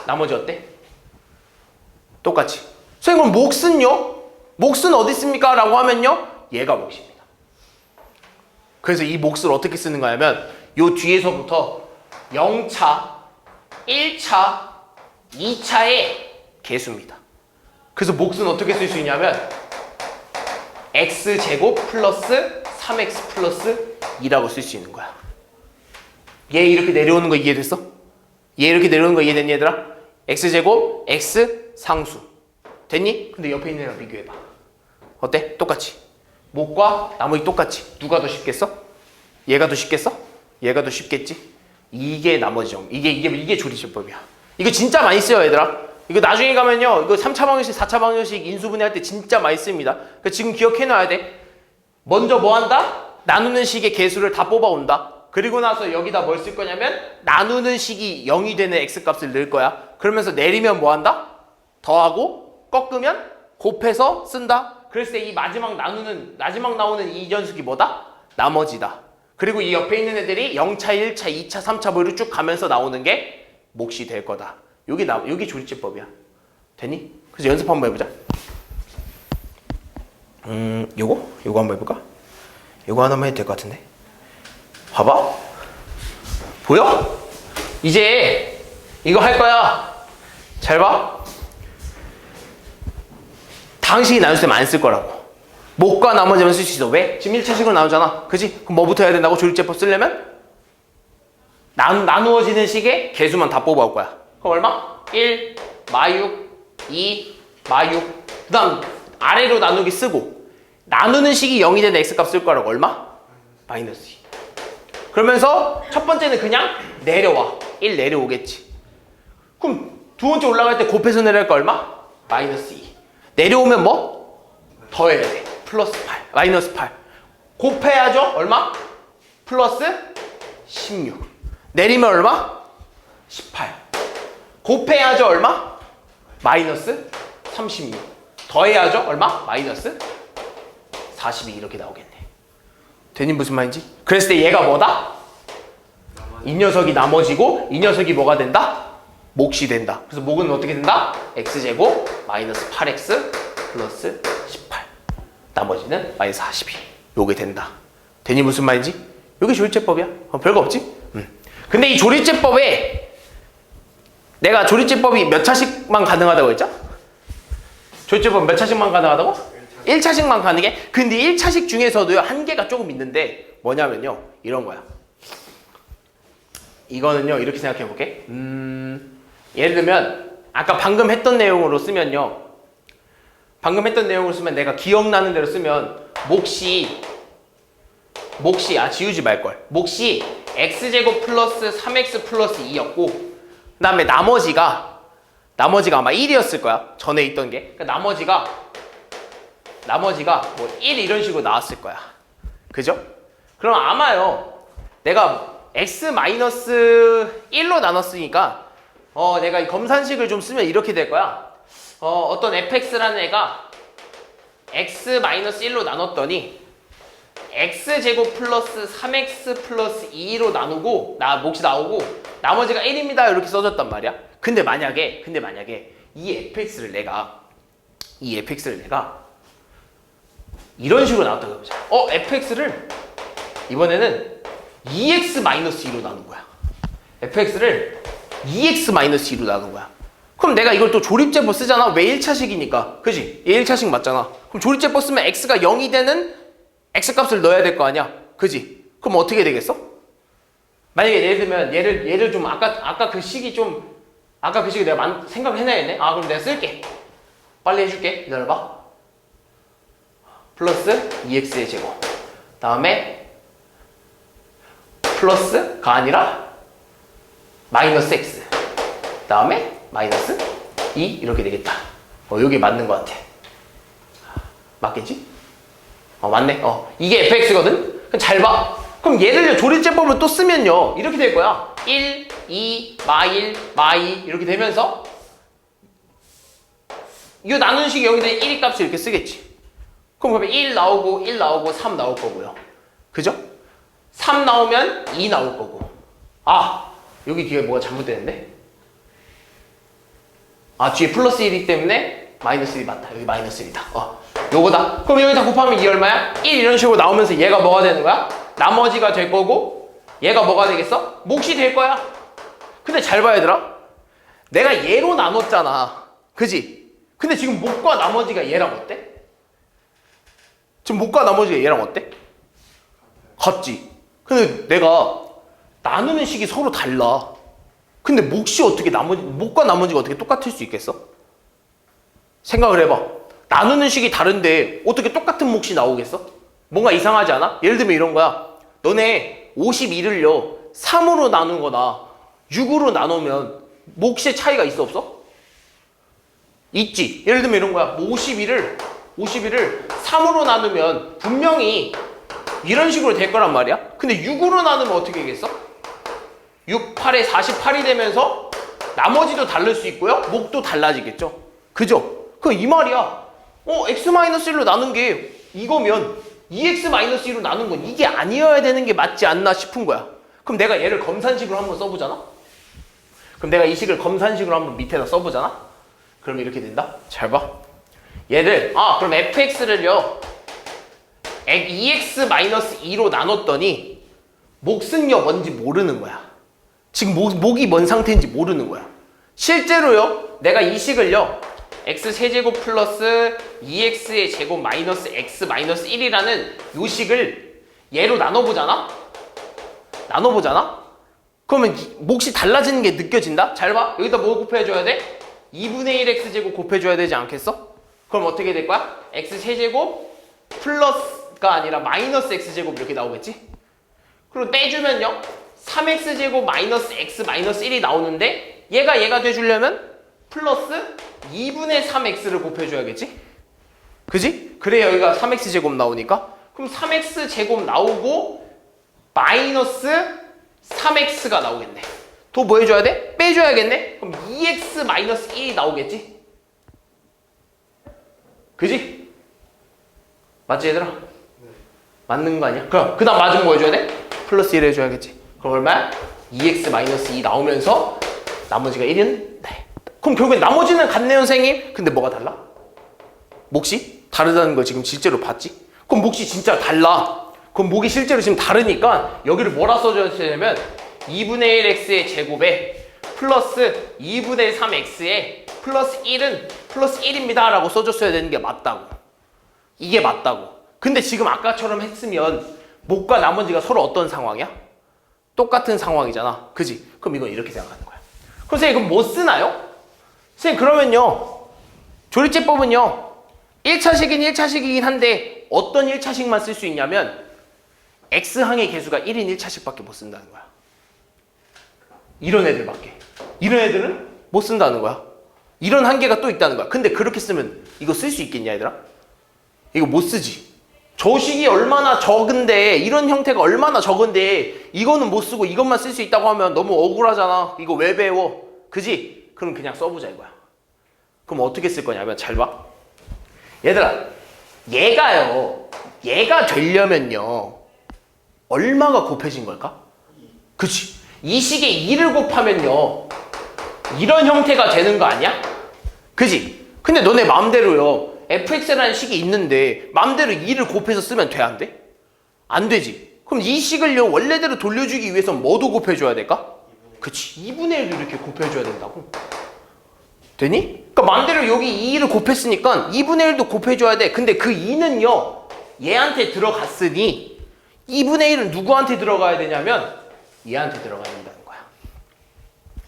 나머지 어때? 똑같이. 선생님 그럼 몫은요? 몫은 어디 있습니까? 라고 하면요. 얘가 몫입니다. 그래서 이 몫을 어떻게 쓰는 거냐면 요 뒤에서부터 0차, 1차, 2차의 개수입니다. 그래서 몫은 어떻게 쓸 수 있냐면 x제곱 플러스 3x 플러스 2라고 쓸 수 있는 거야. 얘 이렇게 내려오는 거 이해됐어? 얘 이렇게 내려오는 거 이해됐니 얘들아? x제곱 x 상수 됐니? 근데 옆에 있는 애랑 비교해봐. 어때? 똑같이. 몫과 나머지 똑같이. 누가 더 쉽겠어? 얘가 더 쉽겠어? 얘가 더 쉽겠지? 이게 나머지 정. 이게 조립제법이야. 이거 진짜 많이 써요 얘들아. 이거 나중에 가면요. 이거 3차 방정식, 4차 방정식 인수분해 할 때 진짜 많이 씁니다. 그러니까 지금 기억해놔야 돼. 먼저 뭐 한다? 나누는 식의 개수를 다 뽑아온다. 그리고 나서 여기다 뭘 쓸 거냐면 나누는 식이 0이 되는 x값을 넣을 거야. 그러면서 내리면 뭐 한다? 더하고 꺾으면 곱해서 쓴다. 그랬을 때 이 마지막 나오는 이 연속이 뭐다? 나머지다. 그리고 이 옆에 있는 애들이 0차, 1차, 2차, 3차 뭐 이렇게 쭉 가면서 나오는 게 몫이 될 거다. 여기 조리제법이야. 되니? 그래서 연습 한번 해보자. 요거 한번 해볼까? 요거 하나만 해도 될 것 같은데. 봐봐. 보여? 이제 이거 할 거야. 잘 봐. 당식이 나눌 때만 안 쓸 거라고. 목과 나머지만 쓸 수 있어. 왜? 지금 1차식으로 나오잖아. 그지? 그럼 뭐부터 해야 된다고? 조립제법 쓰려면? 나누어지는 식의 개수만 다 뽑아올 거야. 그럼 얼마? 1, 마육, 2, 마육. 그 다음 아래로 나누기 쓰고 나누는 식이 0이 되는 x값 쓸 거라고. 얼마? 마이너스 2. 그러면서 첫 번째는 그냥 내려와. 1 내려오겠지. 그럼 두 번째 올라갈 때 곱해서 내려갈까 얼마? 마이너스 2. 내려오면 뭐? 더해야 돼. 플러스 8. 마이너스 8. 곱해야죠? 얼마? 플러스 16. 내리면 얼마? 18. 곱해야죠? 얼마? 마이너스 36. 더해야죠? 얼마? 마이너스 42. 이렇게 나오겠네. 되니 무슨 말인지? 그랬을 때 얘가 뭐다? 이 녀석이 나머지고 이 녀석이 뭐가 된다? 몫이 된다. 그래서 목은 어떻게 된다? x제곱 마이너스 8x 플러스 18. 나머지는 마이너스 42. 요게 된다. 되니 무슨 말인지? 요게 조립제법이야. 별거 없지? 근데 이 조립제법에 내가 조립제법이 몇 차식만 가능하다고 했죠? 조립제법 몇 차식만 가능하다고? 1차식만 가능해? 근데 1차식 중에서도요 한계가 조금 있는데 뭐냐면요 이런 거야. 이거는요 이렇게 생각해 볼게. 예를 들면 아까 방금 했던 내용으로 쓰면요, 방금 했던 내용으로 쓰면 내가 기억나는 대로 쓰면 몫이 지우지 말걸. 몫이 x제곱 플러스 3x 플러스 2였고 그 다음에 나머지가 아마 1이었을 거야. 전에 있던 게. 그러니까 나머지가 뭐 1 이런 식으로 나왔을 거야. 그죠? 그럼 아마요 내가 x-1로 나눴으니까 내가 이 검산식을 좀 쓰면 이렇게 될 거야. 어떤 fx라는 애가 x-1로 나눴더니 x제곱 플러스 3x 플러스 2로 나누고 몫이 나오고 나머지가 1입니다 이렇게 써줬단 말이야. 근데 만약에 이 fx를 내가 이런 식으로 나왔다고 해보자. fx를 이번에는 2x-2로 나눈 거야. fx를 2x-2로 나눈 거야. 그럼 내가 이걸 또 조립제법 쓰잖아. 왜 1차식이니까. 그지? 얘 1차식 맞잖아. 그럼 조립제법 쓰면 x가 0이 되는 x값을 넣어야 될 거 아니야. 그지? 그럼 어떻게 되겠어? 만약에 예를 들면 얘를 좀 아까 그 식이 내가 생각을 해놔야겠네. 그럼 내가 쓸게. 빨리 해줄게. 기다려봐. 플러스 2x의 제곱. 다음에 플러스가 아니라 마이너스 x. 다음에 마이너스 2 이렇게 되겠다. 여기 맞는 것 같아. 맞겠지? 맞네. 이게 fx거든? 그럼 잘 봐. 그럼 얘를 조립제법을 또 쓰면요 이렇게 될 거야. 1, 2, 마1 이렇게 되면서 이 나누는 식이 여기다 1이 값을 이렇게 쓰겠지. 그럼 1 나오고 3 나올 거고요. 그죠? 3 나오면 2 나올 거고. 여기 뒤에 뭐가 잘못되는데? 뒤에 플러스 1이기 때문에 마이너스 1이 맞다. 여기 마이너스 1이다. 요거다. 그럼 여기다 곱하면 2 얼마야? 1 이런 식으로 나오면서 얘가 뭐가 되는 거야? 나머지가 될 거고 얘가 뭐가 되겠어? 몫이 될 거야. 근데 잘 봐야 되라. 내가 얘로 나눴잖아. 그지? 근데 지금 목과 나머지가 얘랑 어때? 지금 목과 나머지가 얘랑 어때? 같지? 근데 내가 나누는 식이 서로 달라. 근데 목과 나머지가 어떻게 똑같을 수 있겠어? 생각을 해봐. 나누는 식이 다른데 어떻게 똑같은 몫이 나오겠어? 뭔가 이상하지 않아? 예를 들면 이런 거야. 너네 51을요 3으로 나눈 거나 6으로 나누면 몫의 차이가 있어 없어? 있지. 예를 들면 이런 거야. 51을 3으로 나누면 분명히 이런 식으로 될 거란 말이야. 근데 6으로 나누면 어떻게 되겠어? 6, 8에 48이 되면서 나머지도 다를 수 있고요. 목도 달라지겠죠. 그죠? 그럼 이 말이야. x-1로 나눈 게 이거면 2x-1로 나눈 건 이게 아니어야 되는 게 맞지 않나 싶은 거야. 그럼 내가 얘를 검산식으로 한번 써보잖아? 그럼 내가 이 식을 검산식으로 한번 밑에다 써보잖아? 그럼 이렇게 된다? 잘 봐. 얘를, 그럼 fx를요, 2x-2로 나눴더니, 몫은요, 뭔지 모르는 거야. 지금 목이 뭔 상태인지 모르는 거야. 실제로요, 내가 이 식을요, x세제곱 플러스 2x의 제곱 마이너스 x 마이너스 1이라는 요 식을 얘로 나눠보잖아? 그러면 몫이 달라지는 게 느껴진다? 잘 봐. 여기다 뭐 곱해줘야 돼? 2분의 1 x제곱 곱해줘야 되지 않겠어? 그럼 어떻게 될 거야? x세제곱 플러스가 아니라 마이너스 x제곱 이렇게 나오겠지? 그리고 떼주면요 3x제곱 마이너스 x 마이너스 1이 나오는데 얘가 돼주려면 플러스 2분의 3x를 곱해줘야겠지? 그지? 그래 여기가 3x제곱 나오니까 그럼 3x제곱 나오고 마이너스 3x가 나오겠네. 또 뭐 해줘야 돼? 빼줘야겠네? 그럼 2x 마이너스 1이 나오겠지? 그지? 맞지 얘들아? 네. 맞는 거 아니야? 그럼 그 다음 맞으면 뭐 해줘야 돼? 플러스 1 해줘야겠지. 그럼 얼마야? 2x 마이너스 2 나오면서 나머지가 1은? 네. 그럼 결국엔 나머지는 같네요 선생님. 근데 뭐가 달라? 몫이 다르다는 거 지금 실제로 봤지? 그럼 몫이 진짜 달라. 그럼 목이 실제로 지금 다르니까 여기를 뭐라 써줘야 되냐면 2분의 1x의 제곱에 플러스 2분의 3x에 플러스 1은 플러스 1입니다 라고 써줬어야 되는 게 맞다고. 이게 맞다고. 근데 지금 아까처럼 했으면 목과 나머지가 서로 어떤 상황이야? 똑같은 상황이잖아. 그지? 그럼 이건 이렇게 생각하는 거야. 그럼 선생님 그럼 뭐 쓰나요? 선생님 그러면요 조리제법은요 1차식인 1차식이긴 한데 어떤 1차식만 쓸 수 있냐면 x항의 개수가 1인 1차식밖에 못 쓴다는 거야. 이런 애들밖에. 이런 애들은 못 쓴다는 거야. 이런 한계가 또 있다는 거야. 근데 그렇게 쓰면 이거 쓸 수 있겠냐 얘들아? 이거 못 쓰지. 저 식이 얼마나 적은데 이런 형태가 얼마나 적은데 이거는 못 쓰고 이것만 쓸 수 있다고 하면 너무 억울하잖아. 이거 왜 배워? 그지? 그럼 그냥 써보자 이거야. 그럼 어떻게 쓸 거냐면 잘 봐. 얘들아 얘가 되려면요 얼마가 곱해진 걸까? 그치? 이 식에 2를 곱하면요 이런 형태가 되는 거 아니야? 그치? 근데 너네 마음대로요 fx라는 식이 있는데 마음대로 2를 곱해서 쓰면 돼? 안 돼? 안 되지. 그럼 이 식을요 원래대로 돌려주기 위해서 뭐도 곱해줘야 될까? 그치? 2분의 1을 이렇게 곱해줘야 된다고. 되니? 그러니까 마음대로 여기 2를 곱했으니까 2분의 1도 곱해줘야 돼. 근데 그 2는요 얘한테 들어갔으니 2분의 1은 누구한테 들어가야 되냐면 얘한테 들어가야 된다는 거야.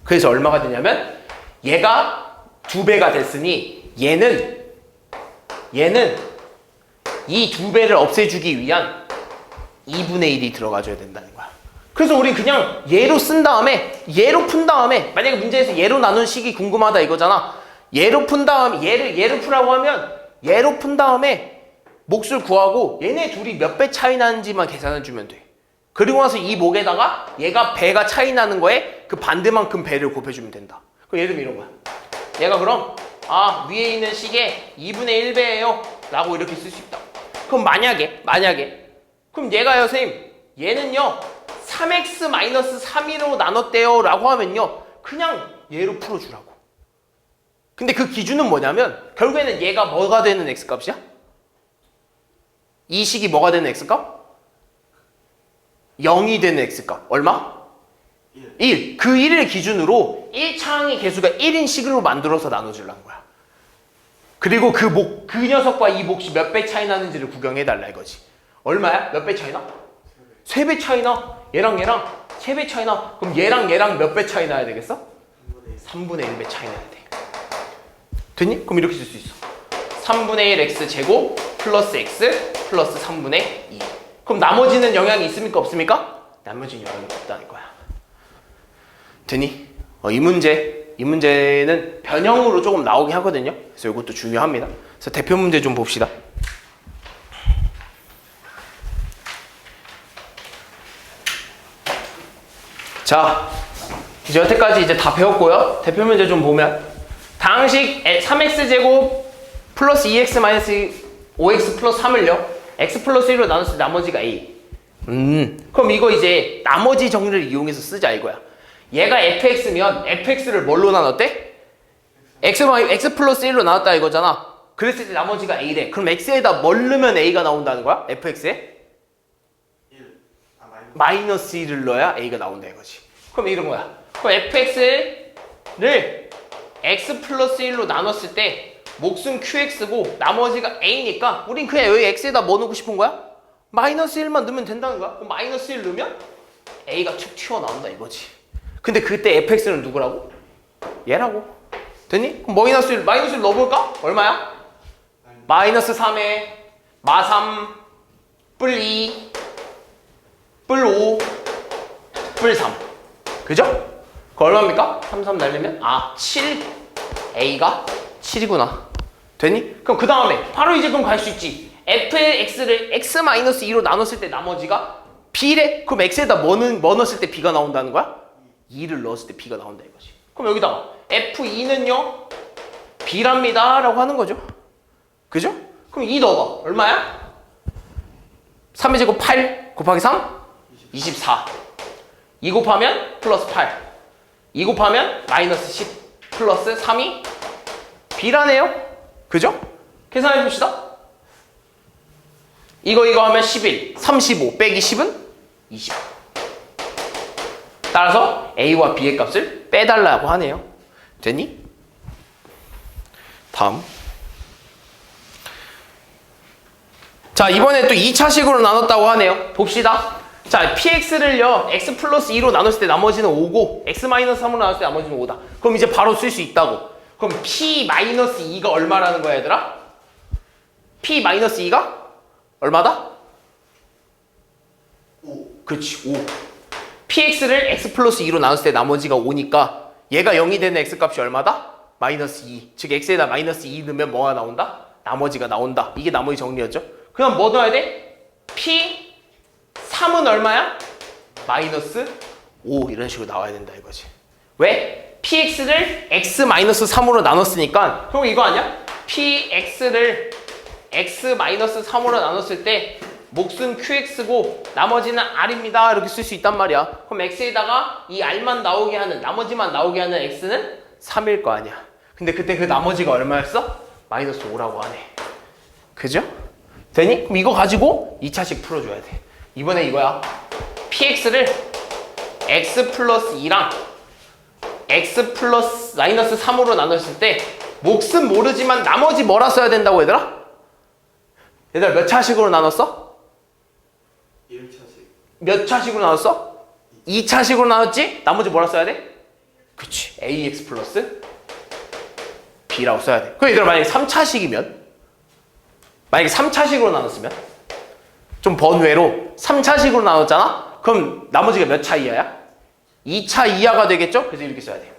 그래서 얼마가 되냐면 얘가 2배가 됐으니 얘는 이 2배를 없애주기 위한 2분의 1이 들어가줘야 된다는 거야. 그래서 우리 그냥 얘로 쓴 다음에 얘로 푼 다음에 만약에 문제에서 얘로 나눈 식이 궁금하다 이거잖아. 얘로 푼 다음에 얘를 푸라고 하면 얘로 푼 다음에 몫을 구하고 얘네 둘이 몇 배 차이 나는지만 계산해 주면 돼. 그리고 나서 이 목에다가 얘가 배가 차이 나는 거에 그 반대만큼 배를 곱해주면 된다. 그럼 예를 들면 이런 거야. 얘가 그럼 위에 있는 식에 2분의 1배예요 라고 이렇게 쓸 수 있다. 그럼 만약에 그럼 얘가요 선생님 얘는요 3x-3로 나눴대요 라고 하면요 그냥 얘로 풀어주라고. 근데 그 기준은 뭐냐면 결국에는 얘가 뭐가 되는 x값이야? 이 식이 뭐가 되는 x값? 0이 되는 x값. 얼마? 1. 그 1을 기준으로 1차항의 개수가 1인 식으로 만들어서 나눠주려는 거야. 그리고 그 녀석과 이 몫이 몇 배 차이 나는지를 구경해달라 이거지. 얼마야? 몇 배 차이 나? 3배 차이 나. 얘랑 3배 차이 나. 그럼 얘랑 몇 배 차이 나야 되겠어? 3분의 1배 차이 나야 돼. 됐니? 그럼 이렇게 쓸 수 있어. 3분의 1 x 제곱 플러스 x 플러스 3분의 2. 그럼 나머지는 영향이 있습니까? 없습니까? 나머지는 영향이 없다는 거야. 되니? 이 문제는 변형으로 조금 나오긴 하거든요. 그래서 이것도 중요합니다. 그래서 대표 문제 좀 봅시다. 자, 이제 여태까지 이제 다 배웠고요. 대표 문제 좀 보면 다항식 3x제곱 플러스 2x 마이너스 5x 플러스 3을요 x 플러스 1로 나눴을 때 나머지가 a. 그럼 이거 이제 나머지 정리를 이용해서 쓰자 이거야. 얘가 fx면 fx를 뭘로 나눴대? x 플러스 1로 나눴다 이거잖아. 그랬을 때 나머지가 a래. 그럼 x에다 뭘 넣으면 a가 나온다는 거야? fx에? 1. 마이너스 1을 넣어야 a가 나온다 이거지. 그럼 이런 거야. 그럼 fx를 x 플러스 1로 나눴을 때 몫은 qx고 나머지가 a니까 우린 그냥 여기 x에다 뭐 넣고 싶은 거야? 마이너스 1만 넣으면 된다는 거야. 그럼 마이너스 1 넣으면 a가 툭 튀어나온다 이거지. 근데 그때 fx는 누구라고? 얘라고. 됐니? 그럼 마이너스 1 넣어볼까? 얼마야? 마이너스 3에 마3 뿔 2 뿔 5 뿔 3 그죠? 그 얼마입니까? 3 날리면 7 a가 7이구나. 됐니? 그럼 그 다음에 바로 이제 그럼 갈 수 있지. fx를 x-2로 나눴을 때 나머지가 b래? 그럼 x에다 뭐 넣었을 때 b가 나온다는 거야? 2를 넣었을 때 b가 나온다 이거지. 그럼 여기다가 f2는요 b랍니다 라고 하는 거죠. 그죠? 그럼 2 넣어봐. 얼마야? 3의 제곱 8 곱하기 3? 24. 2 곱하면 플러스 8. 2 곱하면 마이너스 10 플러스 3이 b라네요. 그죠? 계산해 봅시다. 이거 하면 11, 35 빼기 10은 20. 따라서 a와 b의 값을 빼달라고 하네요. 됐니? 다음. 자, 이번에 또 2차식으로 나눴다고 하네요. 봅시다. 자, px를요 x 플러스 2로 나눴을 때 나머지는 5고 x 마이너스 3으로 나눴을 때 나머지는 5다. 그럼 이제 바로 쓸 수 있다고. 그럼 p 마이너스 2가 얼마라는 거야 얘들아? p 마이너스 2가 얼마다? 5. 그치 5. px를 x 플러스 2로 나눴을 때 나머지가 5니까 얘가 0이 되는 x값이 얼마다? 마이너스 2. 즉 x에다 마이너스 2 넣으면 뭐가 나온다? 나머지가 나온다. 이게 나머지 정리였죠. 그럼 뭐 넣어야 돼? p 3은 얼마야? 마이너스 5 이런 식으로 나와야 된다 이거지. 왜? px를 x-3으로 나눴으니까 그럼 이거 아니야? px를 x-3으로 나눴을 때 몫은 qx고 나머지는 r입니다 이렇게 쓸 수 있단 말이야. 그럼 x에다가 이 r만 나오게 하는 나머지만 나오게 하는 x는 3일 거 아니야. 근데 그때 그 나머지가 얼마였어? 마이너스 5라고 하네. 그죠? 되니? 그럼 이거 가지고 2차식 풀어줘야 돼. 이번에 이거야. px를 x 플러스 2랑 x 플러스 마이너스 3으로 나눴을 때 몫은 모르지만 나머지 뭐라 써야 된다고 얘들아? 얘들아 몇 차식으로 나눴어? 1차식. 몇 차식으로 나눴어? 2차식으로 나눴지? 나머지 뭐라 써야 돼? 그치 ax 플러스 b라고 써야 돼. 그럼 얘들아 만약에 3차식이면 만약에 3차식으로 나눴으면 좀 번외로 3차식으로 나눴잖아? 그럼 나머지가 몇 차 이하야? 2차 이하가 되겠죠? 그래서 이렇게 써야 돼요.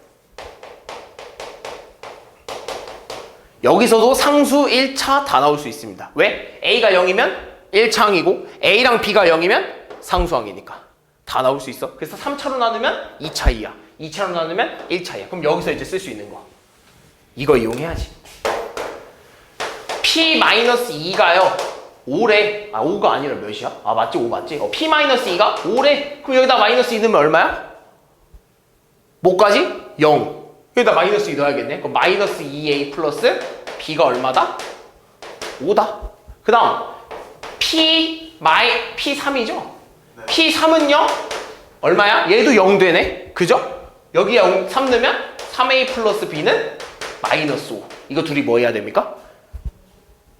여기서도 상수 1차 다 나올 수 있습니다. 왜? A가 0이면 1차항이고 A랑 B가 0이면 상수항이니까 다 나올 수 있어. 그래서 3차로 나누면 2차 이하 2차로 나누면 1차 이하. 그럼 여기서 이제 쓸 수 있는 거 이거 이용해야지. P-2가요 5래. 5가 아니라 몇이야? 맞지? 5 맞지? P-2가 5래. 그럼 여기다 마이너스 2 넣으면 얼마야? 뭐까지? 0. 여기다 마이너스 2 넣어야겠네. 그럼 마이너스 2a 플러스 b가 얼마다? 5다. 그 다음 P3이죠? 네. P3은요? 얼마야? 얘도 0 되네. 그죠? 여기에 3 넣으면 3a 플러스 b는 마이너스 5. 이거 둘이 뭐 해야 됩니까?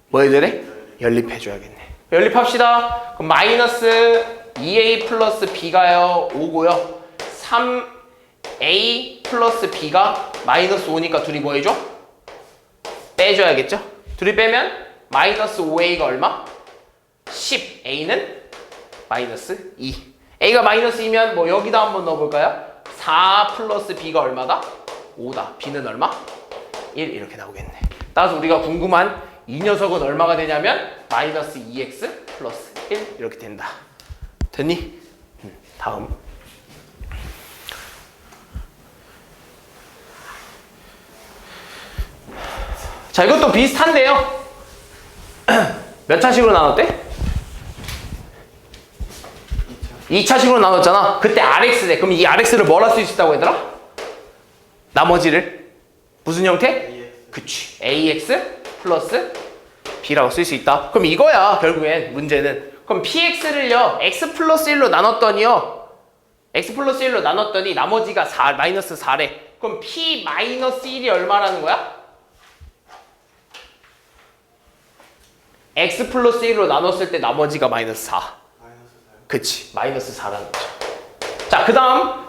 뭐 해야 되네? 연립해줘야겠네. 연립합시다. 그럼 마이너스 2a 플러스 b가요 5고요. 3a 플러스 b가 마이너스 5니까 둘이 뭐 해줘? 빼줘야겠죠? 둘이 빼면 마이너스 5a가 얼마? 10. a는 마이너스 2. a가 마이너스 2면 뭐 여기다 한번 넣어볼까요? 4 플러스 b가 얼마다? 5다. b는 얼마? 1 이렇게 나오겠네. 따라서 우리가 궁금한 이 녀석은 얼마가 되냐면 마이너스 2x 플러스 1 이렇게 된다. 됐니? 다음 자, 이것도 비슷한데요. 몇 차식으로 나눴대? 2차식으로 나눴잖아. 그때 RX래. 그럼 이 RX를 뭘 할 수 있다고 얘들아? 나머지를 무슨 형태? AX. 그치. AX 플러스 B라고 쓸 수 있다. 그럼 이거야 결국엔 문제는. 그럼 PX를요 X 플러스 1로 나눴더니요 X 플러스 1로 나눴더니 나머지가 4, 마이너스 4래. 그럼 P 마이너스 1이 얼마라는 거야? X 플러스 1로 나눴을 때 나머지가 마이너스 4. 마이너스 4. 그치. 마이너스 4라는 거죠. 자, 그 다음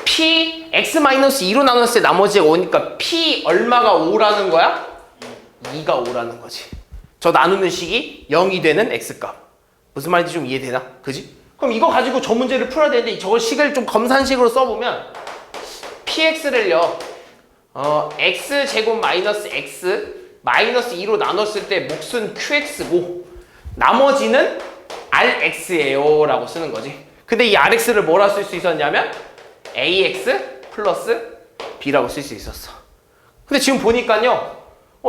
P X 마이너스 2로 나눴을 때 나머지가 5니까 P 얼마가 5라는 거야? 2가 5라는 거지. 저 나누는 식이 0이 되는 X값. 무슨 말인지 좀 이해되나? 그지? 그럼 이거 가지고 저 문제를 풀어야 되는데 저걸 식을 좀 검산식으로 써보면 PX를요 X제곱 마이너스 X 마이너스 2로 나눴을 때 몫은 QX고 나머지는 RX예요 라고 쓰는 거지. 근데 이 RX를 뭐라 쓸 수 있었냐면 AX 플러스 B라고 쓸 수 있었어. 근데 지금 보니까요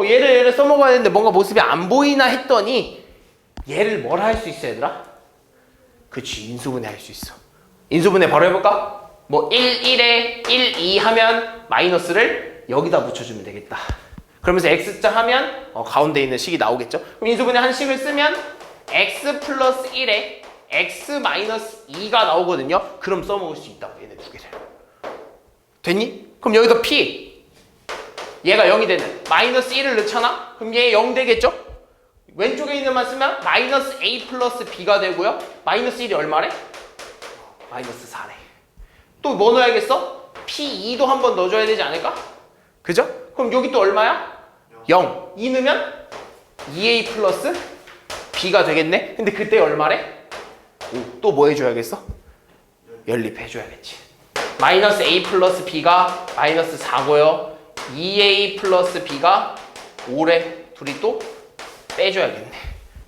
얘를 써먹어야 되는데 뭔가 모습이 안 보이나 했더니 얘를 뭐라 할 수 있어 얘들아? 그치, 인수분해 할 수 있어. 인수분해 바로 해볼까? 뭐 1, 1에 1, 2 하면 마이너스를 여기다 붙여주면 되겠다. 그러면서 X자 하면 가운데 있는 식이 나오겠죠? 그럼 인수분해 한 식을 쓰면 X 플러스 1에 X 마이너스 2가 나오거든요? 그럼 써먹을 수 있다고 얘네 두 개를. 됐니? 그럼 여기서 P 얘가 0이 되는 마이너스 1을 넣잖아? 그럼 얘 0 되겠죠? 왼쪽에 있는 만 쓰면 마이너스 A 플러스 B가 되고요. 마이너스 1이 얼마래? 마이너스 4래. 또 뭐 넣어야겠어? P2도 한번 넣어줘야 되지 않을까? 그죠? 그럼 여기 또 얼마야? 0. 2 넣으면 2A 플러스 B가 되겠네? 근데 그때 얼마래? 또 뭐 해줘야겠어? 연립해줘야겠지. 마이너스 A 플러스 B가 마이너스 4고요. 2A 플러스 B가 5래. 둘이 또 빼줘야겠네.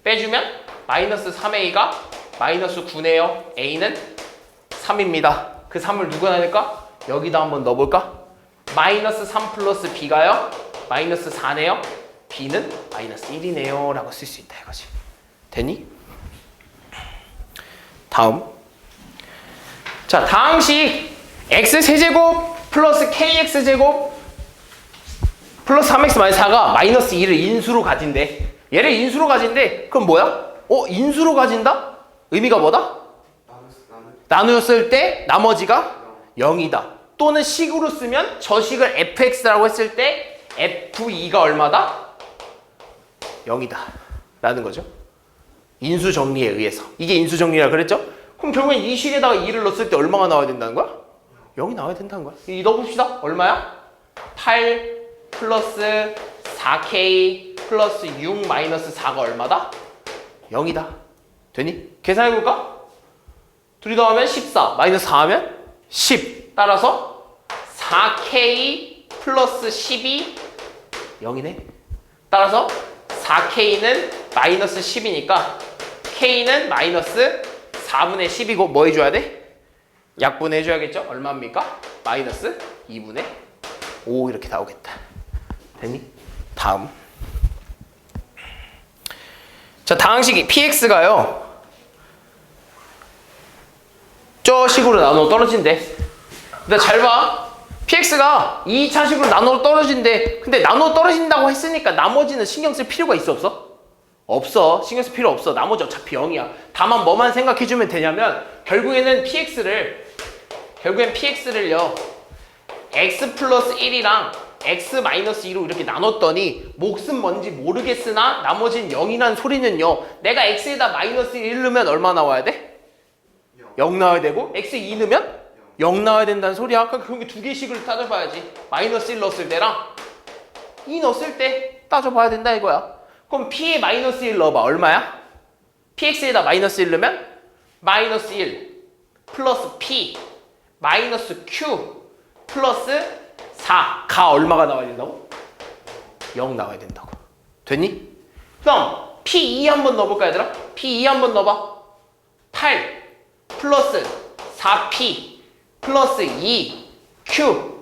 빼주면 마이너스 3A가 마이너스 9네요. A는 3입니다. 그 3을 누가 넣을까? 여기다 한번 넣어볼까? 마이너스 3 플러스 B가요. 마이너스 4네요. B는 마이너스 1이네요. 라고 쓸 수 있다 이거지. 됐니? 다음. 자, 다항식 X세제곱 플러스 KX제곱 플러스 3X 마이너스 4가 마이너스 2를 인수로 가진대. 얘를 인수로 가진대. 그럼 뭐야? 인수로 가진다? 의미가 뭐다? 나누었을 때 나머지가 0이다. 또는 식으로 쓰면 저 식을 fx라고 했을 때 f2가 얼마다? 0이다. 라는 거죠. 인수 정리에 의해서. 이게 인수 정리라 그랬죠? 그럼 결국엔 이 식에다가 2를 넣었을 때 얼마가 나와야 된다는 거야? 0이 나와야 된다는 거야. 이 넣어봅시다. 얼마야? 8 플러스 4K 플러스 6 마이너스 4가 얼마다? 0이다. 되니? 계산해볼까? 둘이 더하면 14 마이너스 4 하면 10. 따라서 4K 플러스 10이 0이네. 따라서 4K는 마이너스 10이니까 K는 마이너스 4분의 10이고 뭐 해줘야 돼? 약분해줘야겠죠? 얼마입니까? 마이너스 2분의 5 이렇게 나오겠다. 됐니? 다음. 자, 다항식이 PX가요 저 식으로 나눠 떨어진대. 근데 잘 봐. PX가 2차식으로 나눠 떨어진대. 근데 나눠 떨어진다고 했으니까 나머지는 신경 쓸 필요가 있어 없어? 없어. 신경 쓸 필요 없어. 나머지 어차피 0이야. 다만 뭐만 생각해주면 되냐면 결국엔 PX를요 X 플러스 1이랑 X 마이너스 2로 이렇게 나눴더니 몫은 뭔지 모르겠으나 나머지는 0이란 소리는요 내가 X에다 마이너스 1 넣으면 얼마 나와야 돼? 0 나와야 되고 X 2 넣으면 0 나와야 된다는 소리야. 그러니까 그게 두 개씩을 따져봐야지. 마이너스 1 넣었을 때랑 2 넣었을 때 따져봐야 된다 이거야. 그럼 P에 마이너스 1 넣어봐. 얼마야? PX에다 마이너스 1 넣으면 마이너스 1 플러스 P 마이너스 Q 플러스 4가 얼마가 나와야 된다고? 0 나와야 된다고. 됐니? 그럼 P2 한번 넣어볼까 얘들아? P2 한번 넣어봐. 8 플러스 4P 플러스 2Q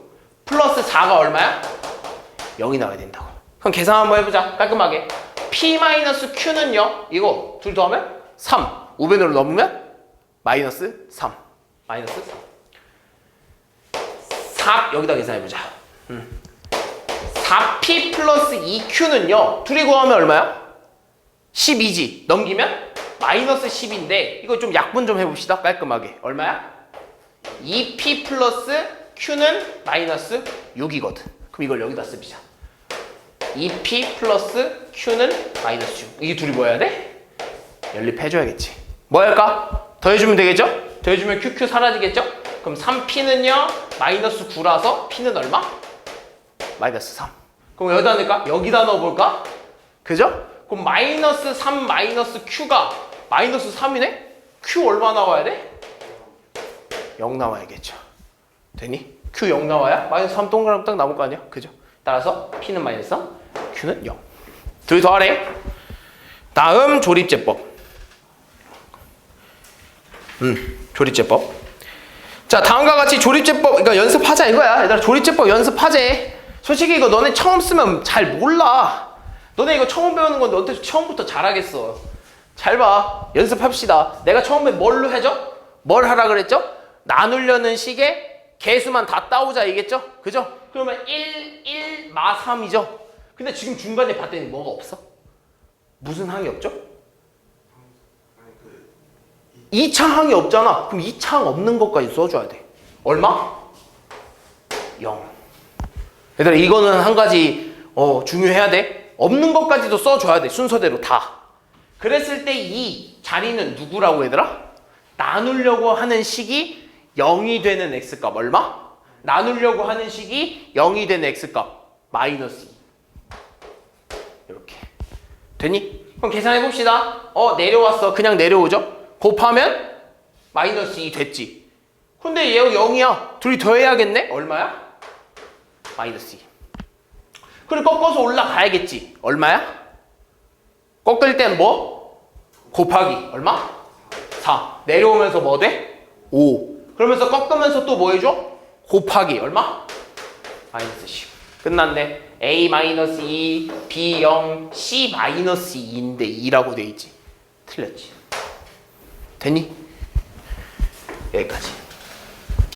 플러스 4가 얼마야? 0이 나와야 된다고. 그럼 계산 한번 해보자. 깔끔하게. P-Q는요. 이거 둘 더하면 3. 5변으로 넘으면 마이너스 3. 마이너스 4. 여기다 계산해보자. 4P 플러스 2Q는요. 둘이 구하면 얼마야? 12지. 넘기면 마이너스 10인데 이거 좀 약분 좀 해봅시다. 깔끔하게. 얼마야? 2P 플러스 Q는 마이너스 6이거든. 그럼 이걸 여기다 씁시다. 2P 플러스 Q는 마이너스 6. 이게 둘이 뭐 해야 돼? 연립해줘야겠지. 뭐 할까? 더해주면 되겠죠? 더해주면 QQ 사라지겠죠? 그럼 3P는요 마이너스 9라서 P는 얼마? 마이너스 3. 그럼 여기다 넣을까? 여기다 넣어볼까? 그죠? 그럼 마이너스 3 마이너스 Q가 마이너스 3이네? Q 얼마 나와야 돼? 0 나와야겠죠. 되니? Q 0 나와야 마이너스 3 동그라미 딱 남을 거 아니야? 그죠? 따라서 P는 마이너스 3, Q는 0. 둘이 더하래. 다음 조립제법. 조립제법. 자, 다음과 같이 조립제법, 그러니까 연습하자 이거야. 얘들아, 조립제법 연습하재. 솔직히 이거 너네 처음 쓰면 잘 몰라. 너네 이거 처음 배우는 건데 어떻게 처음부터 잘하겠어. 잘 봐. 연습합시다. 내가 처음에 뭘로 해줘? 뭘 하라 그랬죠? 나누려는 식의 개수만 다 따오자 이겠죠? 그죠? 그러면 1, 1, 마 3이죠? 근데 지금 중간에 봤더니 뭐가 없어? 무슨 항이 없죠? 아니 그 2차 항이 없잖아. 그럼 2차 항 없는 것까지 써줘야 돼. 얼마? 0. 얘들아, 이거는 한 가지 중요해야 돼. 없는 것까지도 써줘야 돼. 순서대로 다. 그랬을 때 이 자리는 누구라고 얘들아? 나누려고 하는 식이 0이 되는 x값 얼마? 나누려고 하는 식이 0이 되는 x값 마이너스 2. 이렇게. 되니? 그럼 계산해 봅시다. 내려왔어. 그냥 내려오죠? 곱하면 마이너스 2 됐지. 근데 얘가 0이야. 둘이 더해야겠네? 얼마야? 마이너스 2. 그리고 꺾어서 올라가야겠지. 얼마야? 꺾을 땐 뭐? 곱하기. 얼마? 4. 내려오면서 뭐 돼? 5. 그러면서 꺾으면서 또 뭐 해줘? 곱하기. 얼마? 마이너스 10. 끝났네. A-2, B0, C-2인데 2라고 돼 있지. 틀렸지. 됐니? 여기까지.